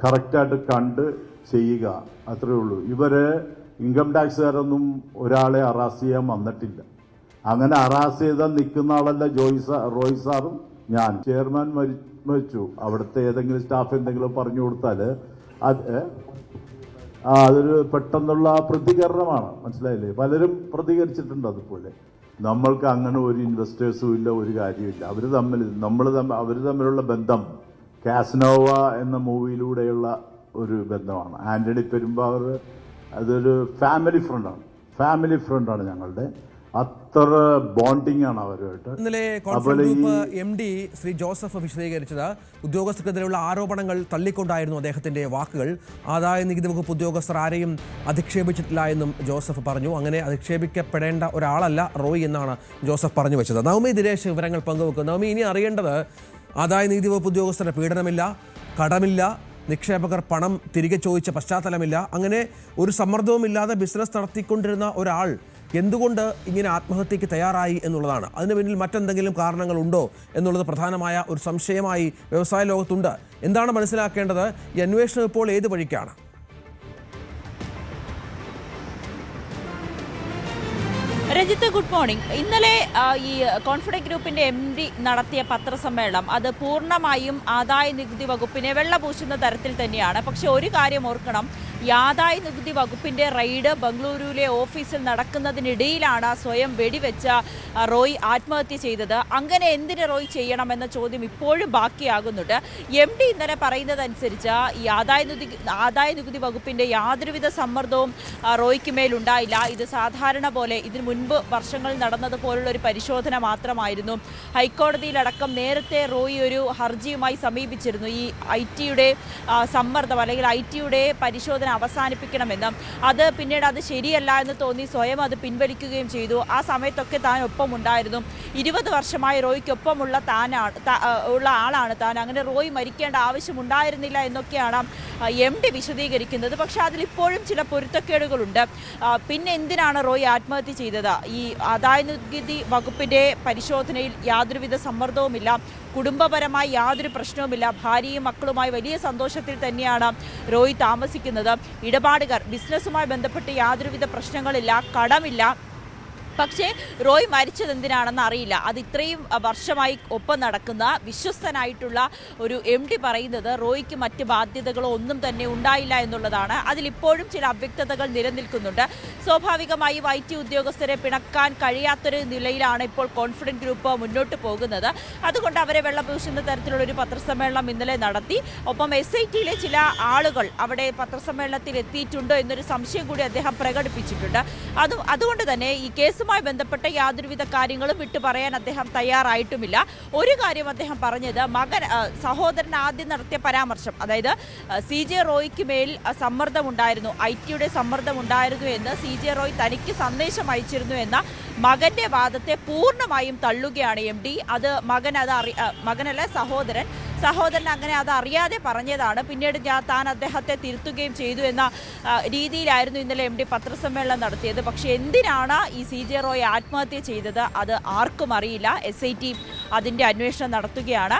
കറക്റ്റായിട്ട് കണ്ട് ചെയ്യുക, അത്രയേ ഉള്ളൂ. ഇവരെ ഇൻകം ടാക്സുകാരൊന്നും ഒരാളെ അറസ്റ്റ് ചെയ്യാൻ വന്നിട്ടില്ല. അങ്ങനെ അറസ്റ്റ് ചെയ്താൽ നിൽക്കുന്ന ആളല്ല റോയ് സാറും ഞാൻ. ചെയർമാൻ മരിച്ചു, അവിടുത്തെ ഏതെങ്കിലും സ്റ്റാഫ് എന്തെങ്കിലും പറഞ്ഞു കൊടുത്താൽ അതൊരു പെട്ടെന്നുള്ള പ്രതികരണമാണ്. മനസ്സിലായില്ലേ? പലരും പ്രതികരിച്ചിട്ടുണ്ട് അതുപോലെ. നമ്മൾക്ക് അങ്ങനെ ഒരു ഇൻവെസ്റ്റേഴ്സും ഇല്ല, ഒരു കാര്യമില്ല. അവർ തമ്മിലുള്ള ബന്ധം കാസ്നോവ എന്ന മൂവിയിലൂടെയുള്ള ഒരു ബന്ധമാണ്. ആന്റണി പെരുമ്പാവൂർ അതൊരു ഫാമിലി ഫ്രണ്ടാണ് ഞങ്ങളുടെ. അത്ര ബോണ്ടിങ് ആണ് അവരുമായിട്ട്.
ഇന്നലെ conference group MD Shri Joseph വിശദീകരിച്ചത് ഉദ്യോഗസ്ഥർക്കെതിരെയുള്ള ആരോപണങ്ങൾ തള്ളിക്കൊണ്ടായിരുന്നു അദ്ദേഹത്തിന്റെ വാക്കുകൾ. ആദായ നികുതി വകുപ്പ് ഉദ്യോഗസ്ഥർ ആരെയും അധിക്ഷേപിച്ചിട്ടില്ല എന്നും ജോസഫ് പറഞ്ഞു. അങ്ങനെ അധിക്ഷേപിക്കപ്പെടേണ്ട ഒരാളല്ല റോയ് എന്നാണ് ജോസഫ് പറഞ്ഞു വെച്ചത്. നവമി ദിനേശ് വിവരങ്ങൾ പങ്കുവെക്കും. നവമി, ഇനി അറിയേണ്ടത് ആദായ നികുതി വകുപ്പ് ഉദ്യോഗസ്ഥരുടെ പീഡനമില്ല, കടമില്ല, നിക്ഷേപകർ പണം തിരികെ ചോദിച്ച പശ്ചാത്തലമില്ല. അങ്ങനെ ഒരു സമ്മർദ്ദവുമില്ലാതെ ബിസിനസ് നടത്തിക്കൊണ്ടിരുന്ന ഒരാൾ എന്തുകൊണ്ട് ഇങ്ങനെ ആത്മഹത്യക്ക് തയ്യാറായി എന്നുള്ളതാണ്. അതിന് പിന്നിൽ മറ്റെന്തെങ്കിലും കാരണങ്ങളുണ്ടോ എന്നുള്ളത് പ്രധാനമായ ഒരു സംശയമായി വ്യവസായ ലോകത്തുണ്ട്. എന്താണ് മനസ്സിലാക്കേണ്ടത്? ഈ അന്വേഷണം ഇപ്പോൾ ഏത് വഴിക്കാണ്?
Ranjith, good morning. ഇന്നലെ ഈ കോൺഫിഡൻസ് ഗ്രൂപ്പിന്റെ MD നടത്തിയ പത്രസമ്മേളനം അത് പൂർണ്ണമായും ആദായ നികുതി വകുപ്പിനെ വെള്ളപൂശുന്ന തരത്തിൽ തന്നെയാണ്. പക്ഷെ ഒരു കാര്യം ഓർക്കണം, ഈ ആദായ നികുതി വകുപ്പിന്റെ റെയ്ഡ് ബംഗളൂരുവിലെ ഓഫീസിൽ നടക്കുന്നതിനിടയിലാണ് സ്വയം വെടിവെച്ച റോയ് ആത്മഹത്യ ചെയ്തത്. അങ്ങനെ എന്തിന് റോയ് ചെയ്യണമെന്ന ചോദ്യം ഇപ്പോഴും ബാക്കിയാകുന്നുണ്ട്. MD ഇന്നലെ പറയുന്നതനുസരിച്ച് ഈ ആദായ നികുതി വകുപ്പിന്റെ യാതൊരുവിധ സമ്മർദ്ദവും റോയ്ക്ക് മേലുണ്ടായില്ല. ഇത് സാധാരണ പോലെ ഇതിനു മുൻപ് വർഷങ്ങളിൽ നടന്നതുപോലുള്ള ഒരു പരിശോധന മാത്രമായിരുന്നു. ഹൈക്കോടതിയിലടക്കം നേരത്തെ റോയ് ഒരു ഹർജിയുമായി സമീപിച്ചിരുന്നു. ഈ IT-യുടെ സമ്മർദ്ദം അല്ലെങ്കിൽ IT-യുടെ പരിശോധന അവസാനിപ്പിക്കണമെന്നും അത് പിന്നീട് അത് ശരിയല്ല എന്ന് തോന്നി സ്വയം അത് പിൻവലിക്കുകയും ചെയ്തു. ആ സമയത്തൊക്കെ താൻ ഒപ്പം ഉണ്ടായിരുന്നു. 20 വർഷമായി റോയ്ക്കൊപ്പമുള്ള ഉള്ള ആളാണ് താൻ. അങ്ങനെ റോയ് മരിക്കേണ്ട ആവശ്യമുണ്ടായിരുന്നില്ല എന്നൊക്കെയാണ് MD വിശദീകരിക്കുന്നത്. പക്ഷെ അതിലിപ്പോഴും ചില പൊരുത്തക്കേടുകളുണ്ട്. പിന്നെ എന്തിനാണ് റോയ് ആത്മഹത്യ ചെയ്തത്? ഈ ആദായ നികുതി വകുപ്പിന്റെ പരിശോധനയിൽ യാതൊരുവിധ സമ്മർദ്ദവുമില്ല, കുടുംബപരമായി യാതൊരു പ്രശ്നവുമില്ല, ഭാര്യയും മക്കളുമായി വലിയ സന്തോഷത്തിൽ തന്നെയാണ് റോയ് താമസിക്കുന്നത്. ഇടപാടുകാർ, ബിസിനസ്സുമായി ബന്ധപ്പെട്ട് യാതൊരുവിധ പ്രശ്നങ്ങളില്ല, കടമില്ല. പക്ഷേ റോയ് മരിച്ചത് എന്തിനാണെന്ന് അറിയില്ല. അത് ഇത്രയും വർഷമായി ഒപ്പം നടക്കുന്ന വിശ്വസ്തനായിട്ടുള്ള ഒരു MD പറയുന്നത് റോയ്ക്ക് മറ്റ് ബാധ്യതകളോ ഒന്നും തന്നെ ഉണ്ടായില്ല എന്നുള്ളതാണ്. അതിലിപ്പോഴും ചില അവ്യക്തതകൾ നിലനിൽക്കുന്നുണ്ട്. സ്വാഭാവികമായും IT ഉദ്യോഗസ്ഥരെ പിണക്കാൻ കഴിയാത്തൊരു നിലയിലാണ് ഇപ്പോൾ കോൺഫിഡൻസ് ഗ്രൂപ്പ് മുന്നോട്ട് പോകുന്നത്. അതുകൊണ്ട് അവരെ വെള്ളപൂശുന്ന തരത്തിലുള്ള ഒരു പത്രസമ്മേളനം ഇന്നലെ നടത്തി. ഒപ്പം SIT-യിലെ ചില ആളുകൾ അവിടെ പത്രസമ്മേളനത്തിൽ എത്തിയിട്ടുണ്ടോ എന്നൊരു സംശയം കൂടി അദ്ദേഹം പ്രകടിപ്പിച്ചിട്ടുണ്ട്. അതുകൊണ്ട് തന്നെ ഈ കേസുമായി ബന്ധപ്പെട്ട യാതൊരുവിധ കാര്യങ്ങളും വിട്ടു പറയാൻ അദ്ദേഹം തയ്യാറായിട്ടുമില്ല. ഒരു കാര്യം അദ്ദേഹം പറഞ്ഞത്, സഹോദരൻ ആദ്യം നടത്തിയ പരാമർശം, അതായത് CJ റോയ്ക്ക് മേൽ സമ്മർദ്ദമുണ്ടായിരുന്നു, IT-യുടെ സമ്മർദ്ദമുണ്ടായിരുന്നു എന്ന് CJ റോയ് തനിക്ക് സന്ദേശം അയച്ചിരുന്നു എന്ന മകന്റെ വാദത്തെ പൂർണ്ണമായും തള്ളുകയാണ് MD. അത് മകനല്ല സഹോദരൻ അങ്ങനെ അത് അറിയാതെ പറഞ്ഞതാണ്. പിന്നീട് താൻ അദ്ദേഹത്തെ തിരുത്തുകയും ചെയ്തു എന്ന രീതിയിലായിരുന്നു ഇന്നലെ MD പത്രസമ്മേളനം നടത്തിയത്. പക്ഷെ എന്തിനാണ് ഈ CJ റോയ് ആത്മഹത്യ ചെയ്തത് അത് ആർക്കും അറിയില്ല. SIT അതിൻ്റെ അന്വേഷണം നടത്തുകയാണ്.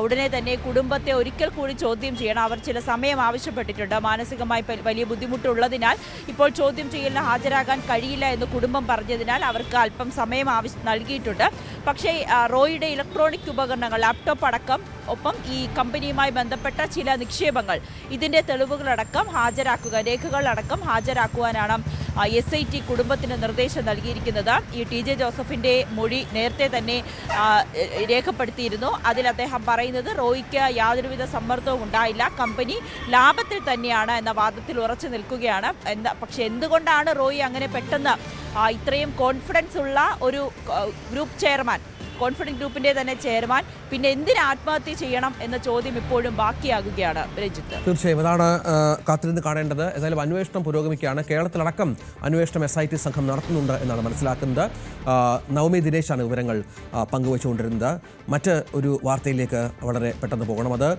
ഉടനെ തന്നെ കുടുംബത്തെ ഒരിക്കൽ കൂടി ചോദ്യം ചെയ്യണം. അവർ ചില സമയം ആവശ്യപ്പെട്ടിട്ടുണ്ട്. മാനസികമായി വലിയ ബുദ്ധിമുട്ടുള്ളതിനാൽ ഇപ്പോൾ ചോദ്യം ചെയ്യലിന് ഹാജരാകാൻ കഴിയില്ല എന്ന് കുടുംബം പറഞ്ഞതിനാൽ അവർക്ക് അല്പം സമയം നൽകിയിട്ടുണ്ട്. പക്ഷേ റോയിയുടെ ഇലക്ട്രോണിക് ഉപകരണങ്ങൾ, ലാപ്ടോപ്പ് അടക്കം, ഒപ്പം ഈ കമ്പനിയുമായി ബന്ധപ്പെട്ട ചില നിക്ഷേപങ്ങൾ, ഇതിൻ്റെ തെളിവുകളടക്കം രേഖകളടക്കം ഹാജരാക്കുവാനാണ് SIT കുടുംബത്തിന് നിർദ്ദേശം നൽകിയിരിക്കുന്നത്. ഈ TJ ജോസഫിൻ്റെ മൊഴി നേരത്തെ തന്നെ രേഖപ്പെടുത്തിയിരുന്നു. അതിൽ അദ്ദേഹം പറയുന്നത് റോയിക്ക് യാതൊരുവിധ സമ്മർദ്ദവും ഉണ്ടായില്ല, കമ്പനി ലാഭത്തിൽ തന്നെയാണ് എന്ന വാദത്തിൽ ഉറച്ചു നിൽക്കുകയാണ്. പക്ഷെ എന്തുകൊണ്ടാണ് റോയി അങ്ങനെ പെട്ടെന്ന് ഇത്രയും കോൺഫിഡൻസ് ഉള്ള ഒരു ഗ്രൂപ്പ് ചെയർമാൻ, കോൺഫിഡൻസ് ഗ്രൂപ്പിന്റെ തന്നെ ചെയർമാൻ, പിന്നെ എന്തിന് ആത്മഹത്യ ചെയ്യണം എന്ന ചോദ്യം ഇപ്പോഴും ബാക്കിയാകുകയാണ്. രഞ്ജിത്ത്,
തീർച്ചയായും അതാണ് കാത്തിരുന്ന് കാണേണ്ടത്. ഏതായാലും അന്വേഷണം പുരോഗമിക്കുകയാണ്. കേരളത്തിലടക്കം അന്വേഷണം SIT സംഘം നടത്തുന്നുണ്ട് എന്നാണ് മനസ്സിലാക്കുന്നത്. നവമി ദിനേശാണ് വിവരങ്ങൾ പങ്കുവച്ചുകൊണ്ടിരുന്നത്. മറ്റ് ഒരു വാർത്തയിലേക്ക് വളരെ പെട്ടെന്ന് പോകണം. അത്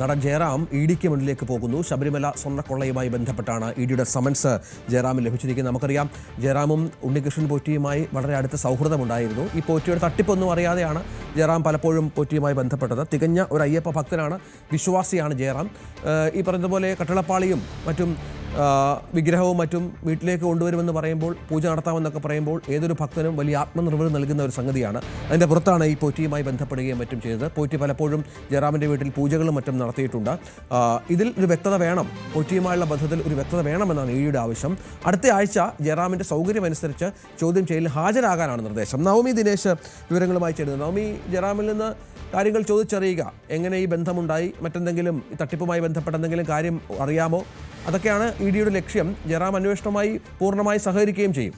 നടൻ ജയറാം ED-ക്ക് മുന്നിലേക്ക് പോകുന്നു. ശബരിമല സ്വർണ്ണക്കൊള്ളയുമായി ബന്ധപ്പെട്ടാണ് ED-യുടെ സമൻസ് ജയറാമിന് ലഭിച്ചിരിക്കുന്നത്. നമുക്കറിയാം, ജയറാമും ഉണ്ണികൃഷ്ണൻ പോറ്റിയുമായി വളരെ അടുത്ത സൗഹൃദമുണ്ടായിരുന്നു. ഈ പോറ്റിയുടെ തട്ടിപ്പൊന്നും അറിയാതെയാണ് ജയറാം പലപ്പോഴും പോറ്റിയുമായി ബന്ധപ്പെട്ടത്. തികഞ്ഞ ഒരു അയ്യപ്പ ഭക്തനാണ്, വിശ്വാസിയാണ് ജയറാം. ഈ പറഞ്ഞതുപോലെ കട്ടളപ്പാളിയും മറ്റും വിഗ്രഹവും മറ്റും വീട്ടിലേക്ക് കൊണ്ടുവരുമെന്ന് പറയുമ്പോൾ പൂജ നടത്താമെന്നൊക്കെ പറയുമ്പോൾ ഏതൊരു ഭക്തനും വലിയ ആത്മനിർവൃതി നൽകുന്ന ഒരു സംഗതിയാണ്. അതിൻ്റെ പുറത്താണ് ഈ പോറ്റിയുമായി ബന്ധപ്പെടുകയും മറ്റും ചെയ്തത്. പോറ്റി പലപ്പോഴും ജയറാമിൻ്റെ വീട്ടിൽ പൂജകളും മറ്റും നടത്തിയിട്ടുണ്ട്. ഇതിൽ ഒരു വ്യക്തത വേണം, പോറ്റിയുമായുള്ള ബന്ധത്തിൽ ഒരു വ്യക്തത വേണമെന്നാണ് ഇഡിയുടെ ആവശ്യം. അടുത്ത ആഴ്ച ജയറാമിൻ്റെ സൗകര്യമനുസരിച്ച് ചോദ്യം ചെയ്യലിൽ ഹാജരാകാനാണ് നിർദ്ദേശം. നവമി ദിനേശ് വിവരങ്ങളുമായി ചേരുന്നത്. നവമി, ജയറാമിൽ നിന്ന് കാര്യങ്ങൾ ചോദിച്ചറിയുക, എങ്ങനെ ഈ ബന്ധമുണ്ടായി, മറ്റെന്തെങ്കിലും തട്ടിപ്പുമായി ബന്ധപ്പെട്ട എന്തെങ്കിലും കാര്യം അറിയാമോ? അതൊക്കെയാണ് ഇഡിയുടെ ലക്ഷ്യം. ജയറാം അന്വേഷണവുമായി പൂർണ്ണമായി സഹകരിക്കുകയും ചെയ്യും.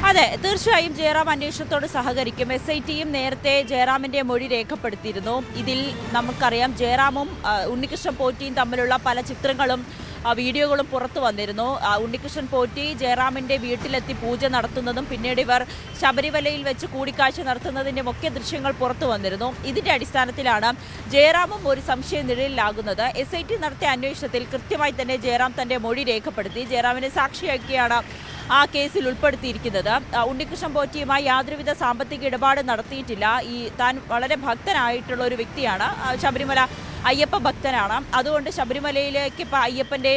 അതെ, തീർച്ചയായും ജയറാം അന്വേഷണത്തോട് സഹകരിക്കും. SITയും നേരത്തെ ജയറാമിന്റെ മൊഴി രേഖപ്പെടുത്തിയിരുന്നു. ഇതിൽ നമുക്കറിയാം ജയറാമും ഉണ്ണികൃഷ്ണൻ പോറ്റിയും തമ്മിലുള്ള പല ചിത്രങ്ങളും വീഡിയോകളും പുറത്തു വന്നിരുന്നു. ഉണ്ണികൃഷ്ണൻ പോറ്റി ജയറാമിന്റെ വീട്ടിലെത്തി പൂജ നടത്തുന്നതും പിന്നീട് ഇവർ ശബരിമലയിൽ വെച്ച് കൂടിക്കാഴ്ച നടത്തുന്നതിൻ്റെ ഒക്കെ ദൃശ്യങ്ങൾ പുറത്തു വന്നിരുന്നു. ഇതിന്റെ അടിസ്ഥാനത്തിലാണ് ജയറാമും ഒരു സംശയ നിഴലിലാകുന്നത്. SIT നടത്തിയ അന്വേഷണത്തിൽ കൃത്യമായി തന്നെ ജയറാം തന്റെ മൊഴി രേഖപ്പെടുത്തി. ജയറാമിനെ സാക്ഷിയാക്കിയാണ് ആ കേസിൽ ഉൾപ്പെടുത്തിയിരിക്കുന്നത്. ഉണ്ണികൃഷ്ണൻ പോറ്റിയുമായി യാതൊരുവിധ സാമ്പത്തിക ഇടപാട് നടത്തിയിട്ടില്ല. താൻ വളരെ ഭക്തനായിട്ടുള്ള ഒരു വ്യക്തിയാണ്, ശബരിമല അയ്യപ്പ ഭക്തനാണ്. അതുകൊണ്ട് ശബരിമലയിലേക്ക് അയ്യപ്പൻ്റെ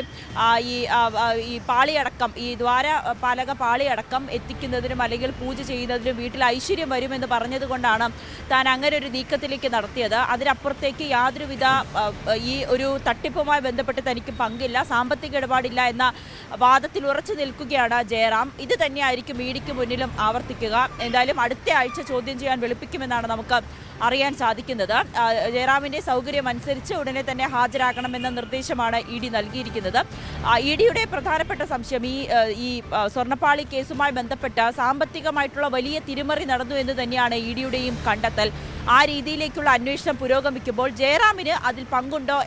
ഈ പാളിയടക്കം, ഈ ദ്വാരപാലക പാളിയടക്കം എത്തിക്കുന്നതിനും അല്ലെങ്കിൽ പൂജ ചെയ്യുന്നതിനും വീട്ടിൽ ഐശ്വര്യം വരുമെന്ന് പറഞ്ഞതുകൊണ്ടാണ് താൻ അങ്ങനെ ഒരു നീക്കത്തിലേക്ക് നടത്തിയത്. അതിനപ്പുറത്തേക്ക് യാതൊരുവിധ ഈ ഒരു തട്ടിപ്പുമായി ബന്ധപ്പെട്ട് തനിക്ക് പങ്കില്ല, സാമ്പത്തിക ഇടപാടില്ല എന്ന വാദത്തിൽ ഉറച്ചു നിൽക്കുകയാണ് ജയറാം. ഇത് തന്നെയായിരിക്കും ഇഡിക്ക് മുന്നിലും ആവർത്തിക്കുക. എന്തായാലും അടുത്ത ആഴ്ച ചോദ്യം ചെയ്യാൻ വിളിപ്പിക്കുമെന്നാണ് നമുക്ക് അറിയാൻ സാധിക്കുന്നത്. ജയറാമിൻ്റെ സൗകര്യം അനുസരിച്ച് ഉടനെ തന്നെ ഹാജരാകണമെന്ന നിർദ്ദേശമാണ് ഇഡി നൽകിയിരിക്കുന്നത്. ഇഡിയുടെ പ്രധാനപ്പെട്ട സംശയം ഈ സ്വർണ്ണപ്പാളി കേസുമായി ബന്ധപ്പെട്ട സാമ്പത്തികമായിട്ടുള്ള വലിയ തിരിമറി നടന്നു എന്ന് തന്നെയാണ് ഇഡിയുടെയും കണ്ടെത്തൽ. ആ രീതിയിലേക്കുള്ള അന്വേഷണം പുരോഗമിക്കുമ്പോൾ ജയറാമിന് അതിൽ പങ്കുണ്ടോ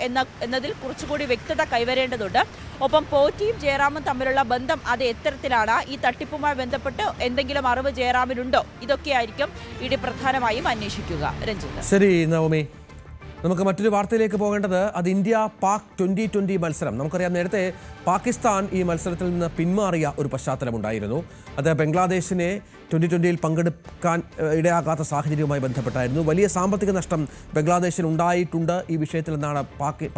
എന്നതിൽ കുറച്ചുകൂടി വ്യക്തത കൈവരേണ്ടതുണ്ട്. ഒപ്പം പോറ്റിയും ജയറാമും തമ്മിലുള്ള ബന്ധം അത് എത്തരത്തിലാണ്, ഈ തട്ടിപ്പുമായി ബന്ധപ്പെട്ട് എന്തെങ്കിലും അറിവ് ജയറാമിനുണ്ടോ, ഇതൊക്കെയായിരിക്കും ഇഡി പ്രധാനമായും അന്വേഷിക്കുക. രഞ്ജിത്ത്.
ശരി നവമി, നമുക്ക് മറ്റൊരു വാർത്തയിലേക്ക് പോകേണ്ടത് അത് ഇന്ത്യ പാക് 2020 മത്സരം. നമുക്കറിയാം നേരത്തെ പാകിസ്ഥാൻ ഈ മത്സരത്തിൽ നിന്ന് പിന്മാറിയ ഒരു പശ്ചാത്തലമുണ്ടായിരുന്നു. അത് ബംഗ്ലാദേശിനെ 2020 പങ്കെടുക്കാൻ ഇടയാക്കാത്ത സാഹചര്യവുമായി ബന്ധപ്പെട്ടായിരുന്നു. വലിയ സാമ്പത്തിക നഷ്ടം ബംഗ്ലാദേശിന് ഉണ്ടായിട്ടുണ്ട് ഈ വിഷയത്തിൽ എന്നാണ്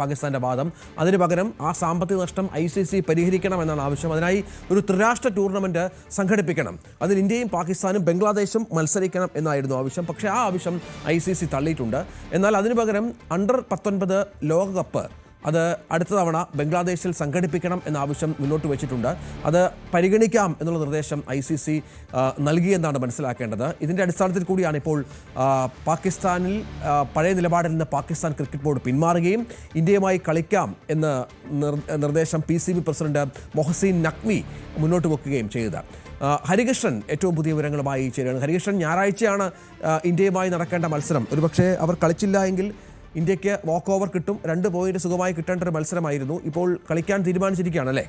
പാകിസ്ഥാൻ്റെ വാദം. അതിനു പകരം ആ സാമ്പത്തിക നഷ്ടം ICC പരിഹരിക്കണമെന്നാണ് ആവശ്യം. അതിനായി ഒരു ത്രിരാഷ്ട്ര ടൂർണമെൻറ്റ് സംഘടിപ്പിക്കണം, അതിൽ ഇന്ത്യയും പാകിസ്ഥാനും ബംഗ്ലാദേശും മത്സരിക്കണം എന്നായിരുന്നു ആവശ്യം. പക്ഷേ ആ ആവശ്യം ICC തള്ളിയിട്ടുണ്ട്. എന്നാൽ അതിനു പകരം Under-19 ലോകകപ്പ് അത് അടുത്ത തവണ ബംഗ്ലാദേശിൽ സംഘടിപ്പിക്കണം എന്ന ആവശ്യം മുന്നോട്ട് വെച്ചിട്ടുണ്ട്. അത് പരിഗണിക്കാം എന്നുള്ള നിർദ്ദേശം ICC നൽകിയെന്നാണ് മനസ്സിലാക്കേണ്ടത്. ഇതിൻ്റെ അടിസ്ഥാനത്തിൽ കൂടിയാണ് ഇപ്പോൾ പാകിസ്ഥാനിൽ പഴയ നിലപാടിൽ നിന്ന് പാകിസ്ഥാൻ ക്രിക്കറ്റ് ബോർഡ് പിന്മാറുകയും ഇന്ത്യയുമായി കളിക്കാം എന്ന നിർദ്ദേശം PCB പ്രസിഡന്റ് മൊഹസീൻ നഖ്വി മുന്നോട്ട് വെക്കുകയും ചെയ്തത്. ഹരികൃഷ്ണൻ ഏറ്റവും പുതിയ വിവരങ്ങളുമായി ചേരുകയാണ്. ഹരികൃഷ്ണൻ, ഞായറാഴ്ചയാണ് ഇന്ത്യയുമായി നടക്കേണ്ട മത്സരം. ഒരുപക്ഷെ അവർ കളിച്ചില്ല എങ്കിൽ ഇന്ത്യക്ക് വാക്ക് ഓവർ കിട്ടും, 2 പോയിന്റ് സുഖമായി കിട്ടേണ്ട ഒരു മത്സരമായിരുന്നു. ഇപ്പോൾ കളിക്കാൻ തീരുമാനിച്ചിരിക്കുകയാണല്ലേ?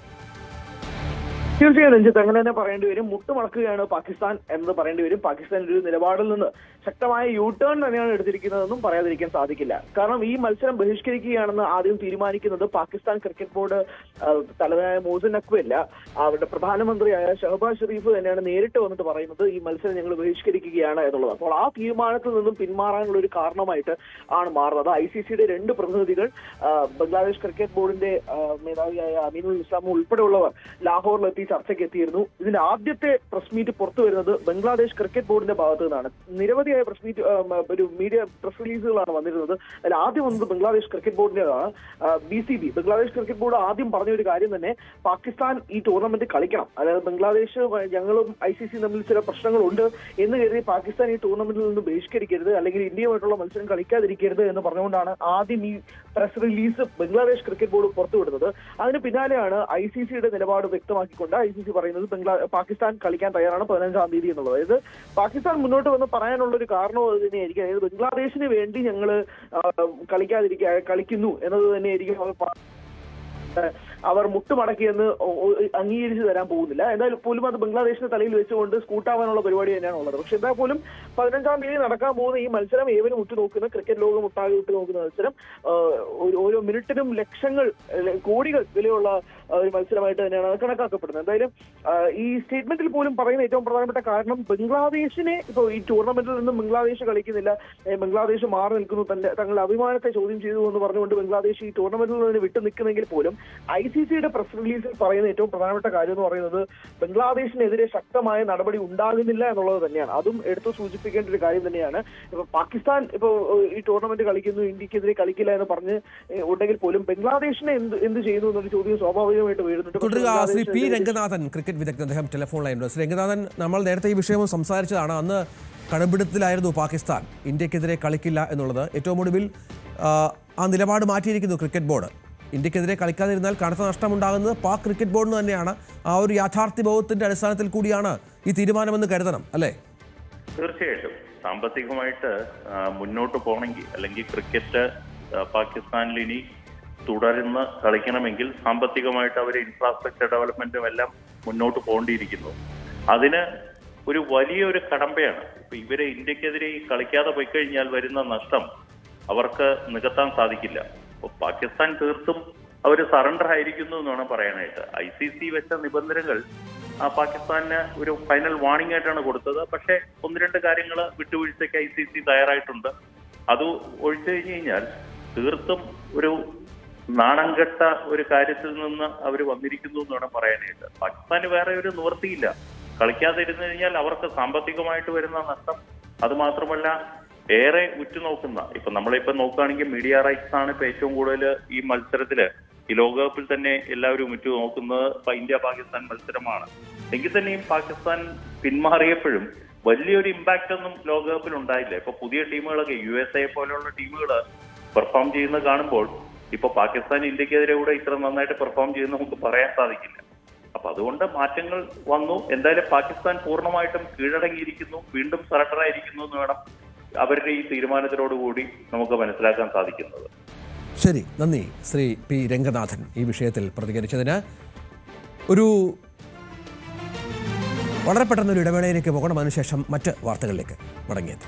തീർച്ചയായും രഞ്ജിത്ത്, അങ്ങനെ തന്നെ പറയേണ്ടി വരും. മുട്ടുമടക്കുകയാണ് പാകിസ്ഥാൻ എന്ന് പറയേണ്ടി വരും. പാകിസ്ഥാൻ ഒരു നിലപാടിൽ നിന്ന് ശക്തമായ ടേൺ തന്നെയാണ് എടുത്തിരിക്കുന്നതെന്നും പറയാതിരിക്കാൻ സാധിക്കില്ല. കാരണം ഈ മത്സരം ബഹിഷ്കരിക്കുകയാണെന്ന് ആദ്യം തീരുമാനിക്കുന്നത് പാകിസ്ഥാൻ ക്രിക്കറ്റ് ബോർഡ് തലവനായ മോഹസിൻ നഖ്വി അല്ല, അവരുടെ പ്രധാനമന്ത്രിയായ ഷഹബാസ് ഷെരീഫ് തന്നെയാണ് നേരിട്ട് വന്നിട്ട് പറയുന്നത് ഈ മത്സരം ഞങ്ങൾ ബഹിഷ്കരിക്കുകയാണ് എന്നുള്ളത്. അപ്പോൾ ആ തീരുമാനത്തിൽ നിന്നും പിന്മാറാനുള്ള ഒരു കാരണമായിട്ട് ആണ് മാറുന്നത്. ICCയുടെ 2 പ്രതിനിധികൾ ബംഗ്ലാദേശ് ക്രിക്കറ്റ് ബോർഡിന്റെ മേധാവിയായ അമീനുൽ ഇസ്ലാം ഉൾപ്പെടെയുള്ളവർ ലാഹോറിലെത്തി ചർച്ചയ്ക്ക് എത്തിയിരുന്നു. ഇതിന്റെ ആദ്യത്തെ പ്രസ് മീറ്റ് പുറത്തു വരുന്നത് ബംഗ്ലാദേശ് ക്രിക്കറ്റ് ബോർഡിന്റെ ഭാഗത്തു നിന്നാണ്. നിരവധിയായ പ്രസ് മീറ്റ് മീഡിയ പ്രസ് റിലീസുകളാണ് വന്നിരുന്നത്. അതിൽ ആദ്യം വന്നത് ബംഗ്ലാദേശ് ക്രിക്കറ്റ് ബോർഡിന്റേതാണ്. BCB ബംഗ്ലാദേശ് ക്രിക്കറ്റ് ബോർഡ് ആദ്യം പറഞ്ഞ ഒരു കാര്യം തന്നെ പാകിസ്ഥാൻ ഈ ടൂർണമെന്റ് കളിക്കണം, അതായത് ബംഗ്ലാദേശ് ഞങ്ങളും ICC തമ്മിൽ ചില പ്രശ്നങ്ങളുണ്ട് എന്ന് കരുതി പാകിസ്ഥാൻ ഈ ടൂർണമെന്റിൽ നിന്ന് ബഹിഷ്കരിക്കരുത് അല്ലെങ്കിൽ ഇന്ത്യയുമായിട്ടുള്ള മത്സരം കളിക്കാതിരിക്കരുത് എന്ന് പറഞ്ഞുകൊണ്ടാണ് ആദ്യം ഈ press release Bangladesh cricket board പുറത്തുവിടുന്നത്. അതിന് പിന്നാലെയാണ് ICCയുടെ നിലപാട് വ്യക്തമാക്കിക്കൊണ്ട് ICC പറയുന്നത് പാകിസ്ഥാൻ കളിക്കാൻ തയ്യാറാണ് 15-ാം തീയതി എന്നുള്ളത്. അതായത് പാകിസ്ഥാൻ മുന്നോട്ട് വന്ന് പറയാനുള്ള ഒരു കാരണവും അത് തന്നെയായിരിക്കും. അതായത് ബംഗ്ലാദേശിന് വേണ്ടി ഞങ്ങൾ കളിക്കുന്നു എന്നത് തന്നെയായിരിക്കും അവർ അവർ മുട്ടുമടക്കിയെന്ന് അംഗീകരിച്ചു തരാൻ പോകുന്നില്ല. എന്തായാലും പോലും അത് ബംഗ്ലാദേശിന്റെ തലയിൽ വെച്ചുകൊണ്ട് സ്കൂട്ടാവാനുള്ള പരിപാടി തന്നെയാണ് ഉള്ളത്. പക്ഷെ എന്താ പോലും 15-ാം തീയതി നടക്കാൻ പോകുന്ന ഈ മത്സരം ഏവരും ഉറ്റുനോക്കുന്ന, ക്രിക്കറ്റ് ലോകം ഒട്ടാകെ ഉറ്റുനോക്കുന്ന മത്സരം ഓരോ മിനിറ്റിനും ലക്ഷങ്ങൾ കോടികൾ വിലയുള്ള ഒരു മത്സരമായിട്ട് തന്നെയാണ് അത് കണക്കാക്കപ്പെടുന്നത്. എന്തായാലും ഈ സ്റ്റേറ്റ്മെന്റിൽ പോലും പറയുന്ന ഏറ്റവും പ്രധാനപ്പെട്ട കാരണം ബംഗ്ലാദേശിനെ ഇപ്പോൾ ഈ ടൂർണമെന്റിൽ നിന്നും ബംഗ്ലാദേശ് കളിക്കുന്നില്ല, ബംഗ്ലാദേശ് മാറി നിൽക്കുന്നു, തങ്ങളുടെ അഭിമാനത്തെ ചോദ്യം ചെയ്തു എന്ന് പറഞ്ഞുകൊണ്ട് ബംഗ്ലാദേശ് ഈ ടൂർണമെന്റിൽ നിന്ന് വിട്ടു നിൽക്കുന്നെങ്കിൽ പോലും ICCയുടെ പ്രസ് റിലീസിൽ പറയുന്ന ഏറ്റവും പ്രധാനപ്പെട്ട കാര്യം എന്ന് പറയുന്നത് ബംഗ്ലാദേശിനെതിരെ ശക്തമായ നടപടി ഉണ്ടാകുന്നില്ല എന്നുള്ളത് തന്നെയാണ്. അതും എടുത്തു സൂചിപ്പിക്കേണ്ട ഒരു കാര്യം തന്നെയാണ്. ഇപ്പൊ പാകിസ്ഥാൻ ഇപ്പോൾ ഈ ടൂർണമെന്റ് കളിക്കുന്നു, ഇന്ത്യക്കെതിരെ കളിക്കില്ല എന്ന് പറഞ്ഞ് ഉണ്ടെങ്കിൽ പോലും ബംഗ്ലാദേശിനെ എന്ത് ചെയ്യുന്നു എന്നൊരു ചോദ്യം സ്വാഭാവികമായിട്ട് വീഴുന്നുണ്ട്.
ശ്രീ പി രംഗനാഥൻ, ക്രിക്കറ്റ് വിദഗ്ധൻ, അദ്ദേഹം ടെലിഫോൺ ലൈനുണ്ട്. ശ്രീ രംഗനാഥൻ, നമ്മൾ നേരത്തെ ഈ വിഷയം സംസാരിച്ചതാണ്. അന്ന് കടുംപിടുത്തത്തിലായിരുന്നു പാകിസ്ഥാൻ, ഇന്ത്യക്കെതിരെ കളിക്കില്ല എന്നുള്ളത്. ഏറ്റവും ഒടുവിൽ ആ നിലപാട് മാറ്റിയിരിക്കുന്നു ക്രിക്കറ്റ് ബോർഡ്. ഇന്ത്യക്കെതിരെ കളിക്കാതിരുന്നാൽ കനത്ത നഷ്ടമുണ്ടാകുന്നത് പാക് ക്രിക്കറ്റ് ബോർഡിന് തന്നെയാണ്. ആ ഒരു യാഥാർത്ഥ്യബോധത്തിന്റെ അടിസ്ഥാനത്തിൽ കൂടിയാണ് ഈ തീരുമാനമെന്ന് കരുതണം, അല്ലേ?
തീർച്ചയായിട്ടും സാമ്പത്തികമായിട്ട് മുന്നോട്ട് പോകണമെങ്കിൽ, അല്ലെങ്കിൽ ക്രിക്കറ്റ് പാകിസ്ഥാനിൽ ഇനി തുടർന്ന് കളിക്കണമെങ്കിൽ സാമ്പത്തികമായിട്ട് അവർ ഇൻഫ്രാസ്ട്രക്ചർ ഡെവലപ്മെന്റും എല്ലാം മുന്നോട്ട് പോകേണ്ടിയിരിക്കുന്നു. അതിന് ഒരു വലിയൊരു കടമ്പയാണ്. ഇപ്പൊ ഇവരെ ഇന്ത്യക്കെതിരെ കളിക്കാതെ പോയി കഴിഞ്ഞാൽ വരുന്ന നഷ്ടം അവർക്ക് നികത്താൻ സാധിക്കില്ല. അപ്പൊ പാകിസ്ഥാൻ തീർത്തും അവർ സറണ്ടർ ആയിരിക്കുന്നു എന്ന് വേണം പറയാനായിട്ട്. ICC വെച്ച നിബന്ധനകൾ പാകിസ്ഥാന് ഒരു ഫൈനൽ വാർണിംഗ് ആയിട്ടാണ് കൊടുത്തത്. പക്ഷേ 1-2 കാര്യങ്ങൾ വിട്ടുവീഴ്ചയ്ക്ക് ICC തയ്യാറായിട്ടുണ്ട്. അത് ഒഴിച്ചു കഴിഞ്ഞു കഴിഞ്ഞാൽ തീർത്തും ഒരു നാണം കെട്ട ഒരു കാര്യത്തിൽ നിന്ന് അവർ വന്നിരിക്കുന്നു എന്ന് വേണം പറയാനായിട്ട്. പാകിസ്ഥാന് വേറെ ഒരു നിവൃത്തിയില്ല. കളിക്കാതെ ഇരുന്നു കഴിഞ്ഞാൽ അവർക്ക് സാമ്പത്തികമായിട്ട് വരുന്ന നഷ്ടം, അത് മാത്രമല്ല ഏറെ ഉറ്റുനോക്കുന്ന, ഇപ്പൊ നമ്മളിപ്പോ നോക്കുകയാണെങ്കിൽ മീഡിയ റൈറ്റ്സ് ആണ് ഇപ്പൊ ഏറ്റവും കൂടുതൽ ഈ മത്സരത്തില്, ഈ ലോകകപ്പിൽ തന്നെ എല്ലാവരും ഉറ്റുനോക്കുന്നത് ഇപ്പൊ ഇന്ത്യ പാകിസ്ഥാൻ മത്സരമാണ്. എങ്കിൽ തന്നെയും പാകിസ്ഥാൻ പിന്മാറിയപ്പോഴും വലിയൊരു ഇമ്പാക്റ്റ് ഒന്നും ലോകകപ്പിൽ ഉണ്ടായില്ല. ഇപ്പൊ പുതിയ ടീമുകളൊക്കെ USA പോലെയുള്ള ടീമുകൾ പെർഫോം ചെയ്യുന്നത് കാണുമ്പോൾ ഇപ്പൊ പാകിസ്ഥാൻ ഇന്ത്യക്കെതിരെ കൂടെ ഇത്ര നന്നായിട്ട് പെർഫോം ചെയ്യുന്ന നമുക്ക് പറയാൻ സാധിക്കില്ല. അപ്പൊ അതുകൊണ്ട് മാറ്റങ്ങൾ വന്നു. എന്തായാലും പാകിസ്ഥാൻ പൂർണ്ണമായിട്ടും കീഴടങ്ങിയിരിക്കുന്നു, വീണ്ടും സറണ്ടർ ആയിരിക്കുന്നു എന്ന് വേണം അവരുടെ ഈ തീരുമാനത്തിനോടുകൂടി നമുക്ക് മനസ്സിലാക്കാൻ സാധിക്കുന്നത്.
ശരി, നന്ദി ശ്രീ പി രംഗനാഥൻ ഈ വിഷയത്തിൽ പ്രതികരിച്ചതിന്. വളരെ പെട്ടെന്നൊരു ഇടവേളയിലേക്ക് പോകണം. അതിനുശേഷം മറ്റ് വാർത്തകളിലേക്ക് മടങ്ങിയത്.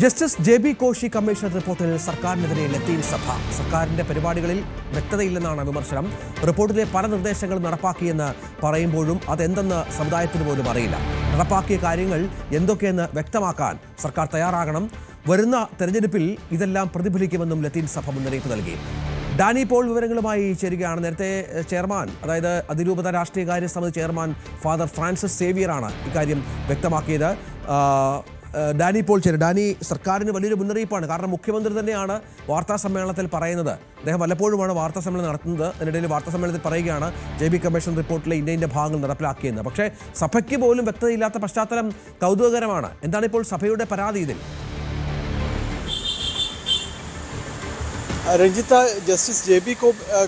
ജസ്റ്റിസ് JB കോശി കമ്മീഷൻ റിപ്പോർട്ടിൽ സർക്കാരിനെതിരെ ലത്തീൻ സഭ. സർക്കാരിന്റെ പരിപാടികളിൽ വ്യക്തതയില്ലെന്നാണ് വിമർശനം. റിപ്പോർട്ടിലെ പല നിർദ്ദേശങ്ങളും നടപ്പാക്കിയെന്ന് പറയുമ്പോഴും അതെന്തെന്ന് സമുദായത്തിന് പോലും അറിയില്ല. നടപ്പാക്കിയ കാര്യങ്ങൾ എന്തൊക്കെയെന്ന് വ്യക്തമാക്കാൻ സർക്കാർ തയ്യാറാകണം. വരുന്ന തെരഞ്ഞെടുപ്പിൽ ഇതെല്ലാം പ്രതിഫലിക്കുമെന്നും ലത്തീൻ സഭ മുന്നറിയിപ്പ് നൽകി. ഡാനി പോൾ വിവരങ്ങളുമായി ചേരുകയാണ്. നേരത്തെ ചെയർമാൻ, അതായത് അതിരൂപത രാഷ്ട്രീയകാര്യ സമിതി ചെയർമാൻ ഫാദർ ഫ്രാൻസിസ് സേവിയറാണ് ഇക്കാര്യം വ്യക്തമാക്കിയത്. ഡാനി പോൾ ചേരും. ഡാനി, സർക്കാരിന് വലിയൊരു മുന്നറിയിപ്പാണ്. കാരണം മുഖ്യമന്ത്രി തന്നെയാണ് വാർത്താ സമ്മേളനത്തിൽ പറയുന്നത്. അദ്ദേഹം വല്ലപ്പോഴുമാണ് വാർത്താ സമ്മേളനം നടത്തുന്നത്. അതിനിടയിൽ വാർത്താ സമ്മേളനത്തിൽ പറയുകയാണ് JB കമ്മീഷൻ റിപ്പോർട്ടിലെ ഇന്ന ഭാഗങ്ങൾ നടപ്പിലാക്കിയെന്ന്. പക്ഷേ സഭയ്ക്ക് പോലും വ്യക്തതയില്ലാത്ത പശ്ചാത്തലം കൗതുകകരമാണ്. എന്താണ് ഇപ്പോൾ സഭയുടെ പരാതി ഇതിൽ?
രഞ്ജിത്ത്, ജസ്റ്റിസ് JB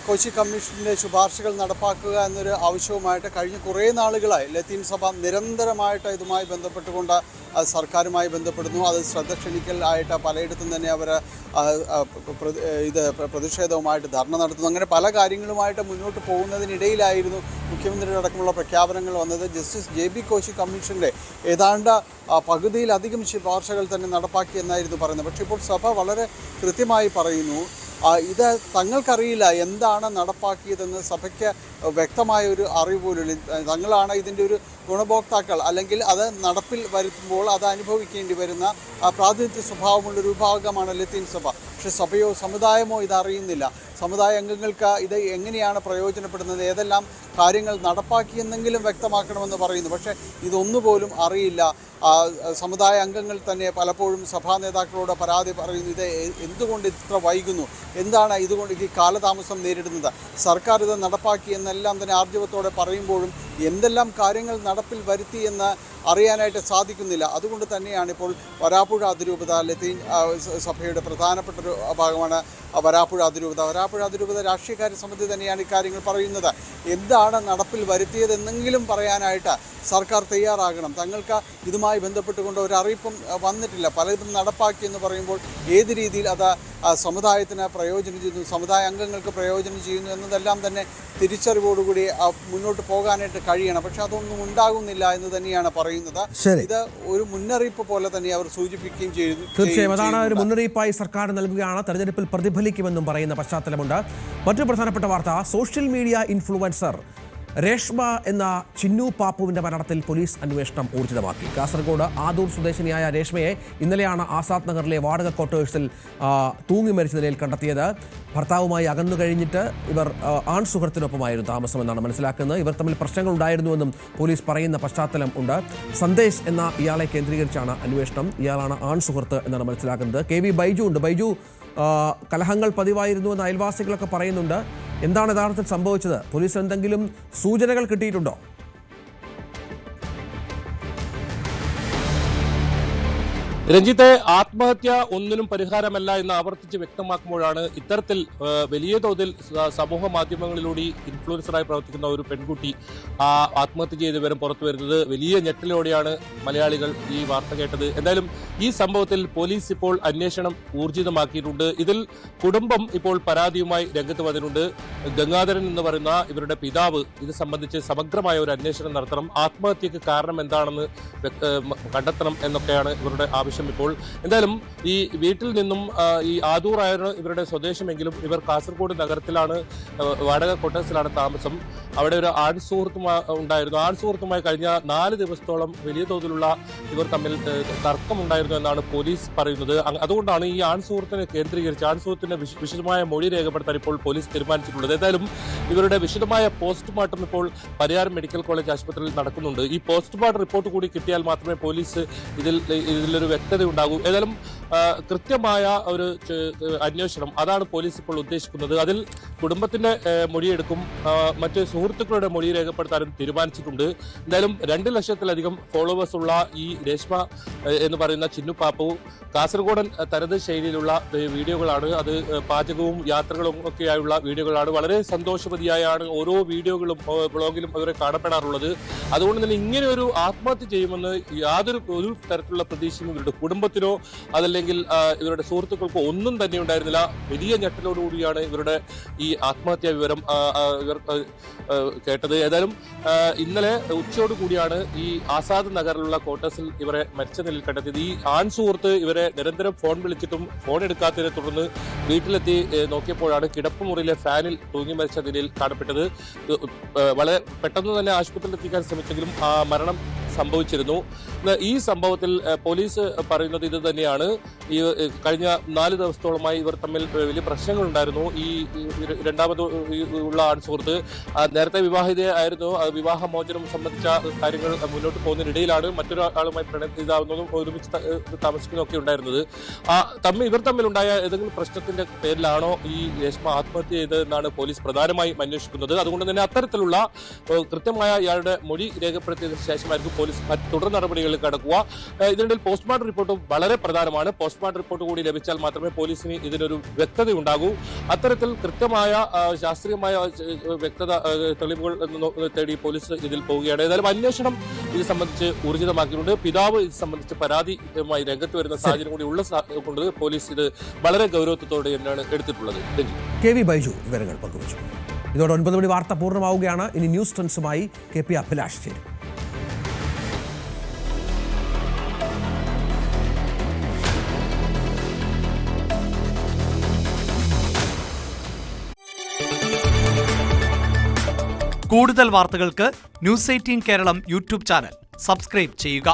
കോശി കമ്മീഷൻ്റെ ശുപാർശകൾ നടപ്പാക്കുക എന്നൊരു ആവശ്യവുമായിട്ട് കഴിഞ്ഞ കുറേ നാളുകളായി ലത്തീൻ സഭ നിരന്തരമായിട്ട് ഇതുമായി ബന്ധപ്പെട്ടുകൊണ്ട് സർക്കാരുമായി ബന്ധപ്പെടുന്നു. അത് ശ്രദ്ധ ക്ഷണിക്കലായിട്ട് പലയിടത്തും തന്നെ അവർ പ്രതിഷേധവുമായിട്ട് ധർണ നടത്തുന്നു. അങ്ങനെ പല കാര്യങ്ങളുമായിട്ട് മുന്നോട്ട് പോകുന്നതിനിടയിലായിരുന്നു മുഖ്യമന്ത്രിയുടെ അടക്കമുള്ള പ്രഖ്യാപനങ്ങൾ വന്നത്. ജസ്റ്റിസ് JB കോശി കമ്മീഷൻ്റെ ഏതാണ്ട് പകുതിയിലധികം ശുപാർശകൾ തന്നെ നടപ്പാക്കിയെന്നായിരുന്നു പറയുന്നത്. പക്ഷേ ഇപ്പോൾ സഭ വളരെ കൃത്യമായി പറയുന്നു, ഇത് തങ്ങൾക്കറിയില്ല എന്താണ് നടപ്പാക്കിയതെന്ന്. സഭയ്ക്ക് വ്യക്തമായ ഒരു അറിവ് പോലും. തങ്ങളാണ് ഇതിൻ്റെ ഒരു ഗുണഭോക്താക്കൾ, അല്ലെങ്കിൽ അത് നടപ്പിൽ വരുത്തുമ്പോൾ അത് അനുഭവിക്കേണ്ടി വരുന്ന പ്രാതിനിധ്യ സ്വഭാവമുള്ളൊരു വിഭാഗമാണ് ലത്തീൻ സഭ. പക്ഷേ സഭയോ സമുദായമോ ഇതറിയുന്നില്ല. സമുദായ അംഗങ്ങൾക്ക് ഇത് എങ്ങനെയാണ് പ്രയോജനപ്പെടുന്നത്, ഏതെല്ലാം കാര്യങ്ങൾ നടപ്പാക്കിയെന്നെങ്കിലും വ്യക്തമാക്കണമെന്ന് പറയുന്നു. പക്ഷേ ഇതൊന്നുപോലും അറിയില്ല. സമുദായ അംഗങ്ങൾ തന്നെ പലപ്പോഴും സഭാ നേതാക്കളോട് പരാതി പറയുന്നു, ഇത് എന്തുകൊണ്ട് ഇത്ര വൈകുന്നു, എന്താണ് ഇതുകൊണ്ട് ഈ കാലതാമസം നേരിടുന്നത്, സർക്കാർ ഇത് നടപ്പാക്കി എന്നെല്ലാം തന്നെ ആർജവത്തോടെ പറയുമ്പോഴും എന്തെല്ലാം കാര്യങ്ങൾ നടപ്പിൽ വരുത്തി എന്ന് അറിയാനായിട്ട് സാധിക്കുന്നില്ല. അതുകൊണ്ട് തന്നെയാണ് ഇപ്പോൾ വരാപ്പുഴ അതിരൂപത ലത്തീൻ സഭയുടെ പ്രധാനപ്പെട്ട ഒരു ഭാഗമാണ് വരാപ്പുഴ അതിരൂപത. വരാപ്പുഴ അതിരൂപത രാഷ്ട്രീയകാര്യ സമിതി തന്നെയാണ് ഇക്കാര്യങ്ങൾ പറയുന്നത്. എന്താണ് നടപ്പിൽ വരുത്തിയതെന്നെങ്കിലും പറയാനായിട്ട് സർക്കാർ തയ്യാറാകണം. തങ്ങൾക്ക് ഇതുമായി ബന്ധപ്പെട്ടുകൊണ്ട് ഒരു അറിയിപ്പും വന്നിട്ടില്ല. പലതും നടപ്പാക്കിയെന്ന് പറയുമ്പോൾ ഏത് രീതിയിൽ അത് സമുദായത്തിന് പ്രയോജനം ചെയ്യുന്നു, സമുദായ അംഗങ്ങൾക്ക് പ്രയോജനം ചെയ്യുന്നു എന്നതെല്ലാം തന്നെ തിരിച്ചറിവോടുകൂടി മുന്നോട്ട് പോകാനായിട്ട് കഴിയണം. പക്ഷെ അതൊന്നും ഉണ്ടാകുന്നില്ല എന്ന് തന്നെയാണ് പറയുന്നത്. ഇത് ഒരു മുന്നറിയിപ്പ് പോലെ തന്നെ അവർ സൂചിപ്പിക്കുകയും ചെയ്തു.
തീർച്ചയായും അതാണ് ഒരു മുന്നറിയിപ്പായി സർക്കാർ നൽകുകയാണ്. തെരഞ്ഞെടുപ്പിൽ പ്രതിഫലിക്കുമെന്നും പറയുന്ന പശ്ചാത്തലമുണ്ട്. മറ്റൊരു പ്രധാനപ്പെട്ട വാർത്ത, സോഷ്യൽ മീഡിയ ഇൻഫ്ലുവൻസർ രേഷ്മ എന്ന ചിന്നു പാപ്പുവിന്റെ മരണത്തിൽ പോലീസ് അന്വേഷണം ഊർജിതമാക്കി. കാസർഗോഡ് ആദൂർ സ്വദേശിനിയായ രേഷ്മയെ ഇന്നലെയാണ് ആസാദ് നഗറിലെ വാടക ക്വാർട്ടേഴ്സിൽ തൂങ്ങി മരിച്ച നിലയിൽ കണ്ടെത്തിയത്. ഭർത്താവുമായി അകന്നു കഴിഞ്ഞിട്ട് ഇവർ ആൺ സുഹൃത്തിനൊപ്പമായിരുന്നു താമസമെന്നാണ് മനസ്സിലാക്കുന്നത്. ഇവർ തമ്മിൽ പ്രശ്നങ്ങൾ ഉണ്ടായിരുന്നുവെന്നും പോലീസ് പറയുന്ന പശ്ചാത്തലം ഉണ്ട്. സന്ദേശ് എന്ന ഇയാളെ കേന്ദ്രീകരിച്ചാണ് അന്വേഷണം. ഇയാളാണ് ആൺ സുഹൃത്ത് എന്നാണ് മനസ്സിലാക്കുന്നത്. KV ബൈജു ഉണ്ട്. ബൈജു, കലഹങ്ങൾ പതിവായിരുന്നു എന്ന് അയൽവാസികളൊക്കെ പറയുന്നുണ്ട്. എന്താണ് യഥാർത്ഥത്തിൽ സംഭവിച്ചത്? പോലീസ് എന്തെങ്കിലും സൂചനകൾ കിട്ടിയിട്ടുണ്ടോ?
രഞ്ജിത്തെ, ആത്മഹത്യ ഒന്നിനും പരിഹാരമല്ല എന്ന് ആവർത്തിച്ച് വ്യക്തമാക്കുമ്പോഴാണ് ഇത്തരത്തിൽ വലിയ തോതിൽ സമൂഹ മാധ്യമങ്ങളിലൂടെ ഇൻഫ്ലുവൻസറായി പ്രവർത്തിക്കുന്ന ഒരു പെൺകുട്ടി ആത്മഹത്യ ചെയ്ത വിവരം പുറത്തു വരുന്നത്. വലിയ ഞെട്ടലോടെയാണ് മലയാളികൾ ഈ വാർത്ത കേട്ടത്. എന്തായാലും ഈ സംഭവത്തിൽ പോലീസ് ഇപ്പോൾ അന്വേഷണം ഊർജിതമാക്കിയിട്ടുണ്ട്. ഇതിൽ കുടുംബം ഇപ്പോൾ പരാതിയുമായി രംഗത്ത് വന്നിട്ടുണ്ട്. ഗംഗാധരൻ എന്ന് പറയുന്ന ഇവരുടെ പിതാവ് ഇത് സംബന്ധിച്ച് സമഗ്രമായ ഒരു അന്വേഷണം നടത്തണം, ആത്മഹത്യക്ക് കാരണം എന്താണെന്ന് കണ്ടെത്തണം എന്നൊക്കെയാണ് ഇവരുടെ ആവശ്യം. ഇപ്പോൾ എന്തായാലും ഈ വീട്ടിൽ നിന്നും ഈ ആദൂറായിരുന്നു ഇവരുടെ സ്വദേശമെങ്കിലും ഇവർ കാസർഗോഡ് നഗരത്തിലാണ്, വാടക ക്വാർട്ടേഴ്സിലാണ് താമസം. അവിടെ ഒരു ആൺ സുഹൃത്തും ഉണ്ടായിരുന്നു. ആൺ സുഹൃത്തുമായി കഴിഞ്ഞ 4 ദിവസത്തോളം വലിയ തോതിലുള്ള ഇവർ തമ്മിൽ തർക്കമുണ്ടായിരുന്നു എന്നാണ് പോലീസ് പറയുന്നത്. അതുകൊണ്ടാണ് ഈ ആൺ സുഹൃത്തിനെ കേന്ദ്രീകരിച്ച് ആൺ സുഹൃത്തിന്റെ വിശദമായ മൊഴി രേഖപ്പെടുത്താൻ ഇപ്പോൾ പോലീസ് തീരുമാനിച്ചിട്ടുള്ളത്. ഏതായാലും ഇവരുടെ വിശദമായ പോസ്റ്റ്മോർട്ടം ഇപ്പോൾ പരിയാരം മെഡിക്കൽ കോളേജ് ആശുപത്രിയിൽ നടക്കുന്നുണ്ട്. ഈ പോസ്റ്റ്മോർട്ടം റിപ്പോർട്ട് കൂടി കിട്ടിയാൽ മാത്രമേ പോലീസ് ഇതിലൊരു വ്യക്തത ഉണ്ടാകൂ. ഏതായാലും കൃത്യമായ ഒരു അന്വേഷണം അതാണ് പോലീസ് ഇപ്പോൾ ഉദ്ദേശിക്കുന്നത്. അതിൽ കുടുംബത്തിന്റെ മൊഴിയെടുക്കും, മറ്റ് സുഹൃത്തുക്കളുടെ മൊഴി രേഖപ്പെടുത്താനും തീരുമാനിച്ചിട്ടുണ്ട്. എന്തായാലും 2 ലക്ഷത്തിലധികം ഫോളോവേഴ്സ് ഉള്ള ഈ രേഷ്മ എന്ന് പറയുന്ന ചിന്നു പാപ്പു കാസർഗോഡൻ തനത് ശൈലിയിലുള്ള വീഡിയോകളാണ്. അത് പാചകവും യാത്രകളും ഒക്കെയായുള്ള വീഡിയോകളാണ്. വളരെ സന്തോഷവതിയായാണ് ഓരോ വീഡിയോകളും ബ്ലോഗിലും അവരെ കാണപ്പെടാറുള്ളത്. അതുകൊണ്ട് തന്നെ ഇങ്ങനെ ഒരു ആത്മഹത്യ ചെയ്യുമെന്ന് ഒരു തരത്തിലുള്ള പ്രതീക്ഷയും ഇവരുടെ കുടുംബത്തിനോ അതല്ലെങ്കിൽ ഇവരുടെ സുഹൃത്തുക്കൾക്കോ ഒന്നും തന്നെ ഉണ്ടായിരുന്നില്ല. വലിയ ഞെട്ടലോടുകൂടിയാണ് ഇവരുടെ ഈ ആത്മഹത്യാ വിവരം ഇവർ കേട്ടത്. ഏതായാലും ഇന്നലെ ഉച്ചയോടുകൂടിയാണ് ഈ ആസാദ് നഗറിലുള്ള ക്വാർട്ടേഴ്സിൽ ഇവരെ മരിച്ച നിലയിൽ കണ്ടെത്തിയത്. ഈ ആൺ സുഹൃത്ത് ഇവരെ നിരന്തരം ഫോൺ വിളിച്ചിട്ടും ഫോൺ എടുക്കാത്തതിനെ തുടർന്ന് വീട്ടിലെത്തി നോക്കിയപ്പോഴാണ് കിടപ്പുമുറിയിലെ ഫാനിൽ തൂങ്ങി മരിച്ച നിലയിൽ കാണപ്പെട്ടത്. വളരെ പെട്ടെന്ന് തന്നെ ആശുപത്രിയിൽ എത്തിക്കാൻ ശ്രമിച്ചെങ്കിലും മരണം സംഭവിച്ചിരുന്നു. ഈ സംഭവത്തിൽ പോലീസ് പറയുന്നത് ഇത് തന്നെയാണ്. ഈ കഴിഞ്ഞ 4 ദിവസത്തോളമായി ഇവർ തമ്മിൽ വലിയ പ്രശ്നങ്ങൾ ഉണ്ടായിരുന്നു. ഈ രണ്ടാമത് ഉള്ള ആൺ സുഹൃത്ത് നേരത്തെ വിവാഹിതയായിരുന്നു. വിവാഹമോചനം സംബന്ധിച്ച കാര്യങ്ങൾ മുന്നോട്ട് പോകുന്നതിനിടയിലാണ് മറ്റൊരാളുമായി പ്രണയിതാവുന്നതും ഒരുമിച്ച് താമസിക്കുന്നതൊക്കെ ഉണ്ടായിരുന്നത്. ഇവർ തമ്മിലുണ്ടായ ഏതെങ്കിലും പ്രശ്നത്തിന്റെ പേരിലാണോ ഈ രേഷ്മ ആത്മഹത്യ ചെയ്തതെന്നാണ് പോലീസ് പ്രധാനമായും അന്വേഷിക്കുന്നത്. അതുകൊണ്ട് തന്നെ അത്തരത്തിലുള്ള കൃത്യമായ ഇയാളുടെ മൊഴി രേഖപ്പെടുത്തിയതിനു ശേഷമായിരിക്കും പോലീസ് തുടർ നടപടികളിൽ കടക്കുക. ഇതിനിടയിൽ പോസ്റ്റ്മോർട്ടം റിപ്പോർട്ടും വളരെ പ്രധാനമാണ്. പോസ്റ്റ്മോർട്ടം റിപ്പോർട്ട് കൂടി ലഭിച്ചാൽ മാത്രമേ പോലീസിന് ഇതിനൊരു വ്യക്തത ഉണ്ടാകൂ. അത്തരത്തിൽ കൃത്യമായ ശാസ്ത്രീയമായ വ്യക്തത തെളിവുകൾ തേടി പോലീസ് ഇതിൽ പോവുകയാണ്. ഏതായാലും അന്വേഷണം ഇത് സംബന്ധിച്ച് ഊർജിതമാക്കിയിട്ടുണ്ട്. പിതാവ് ഇത് സംബന്ധിച്ച് പരാതിയുമായി രംഗത്ത് വരുന്ന സാഹചര്യം കൂടി ഉള്ള കൊണ്ട് പോലീസ് ഇത് വളരെ ഗൗരവത്തോടെ തന്നെയാണ് എടുത്തിട്ടുള്ളത്.
KV ബൈജു വിവരങ്ങൾ പങ്കുവച്ചു. ഇതോടെ 9 മണി വാർത്ത പൂർണ്ണമാവുകയാണ്. ഇനി ന്യൂസ് ട്രെൻഡ്സുമായി KP അഭിലാഷ് ചേരും.
കൂടുതൽ വാർത്തകൾക്ക് News 18 Keralam YouTube channel subscribe ചെയ്യുക.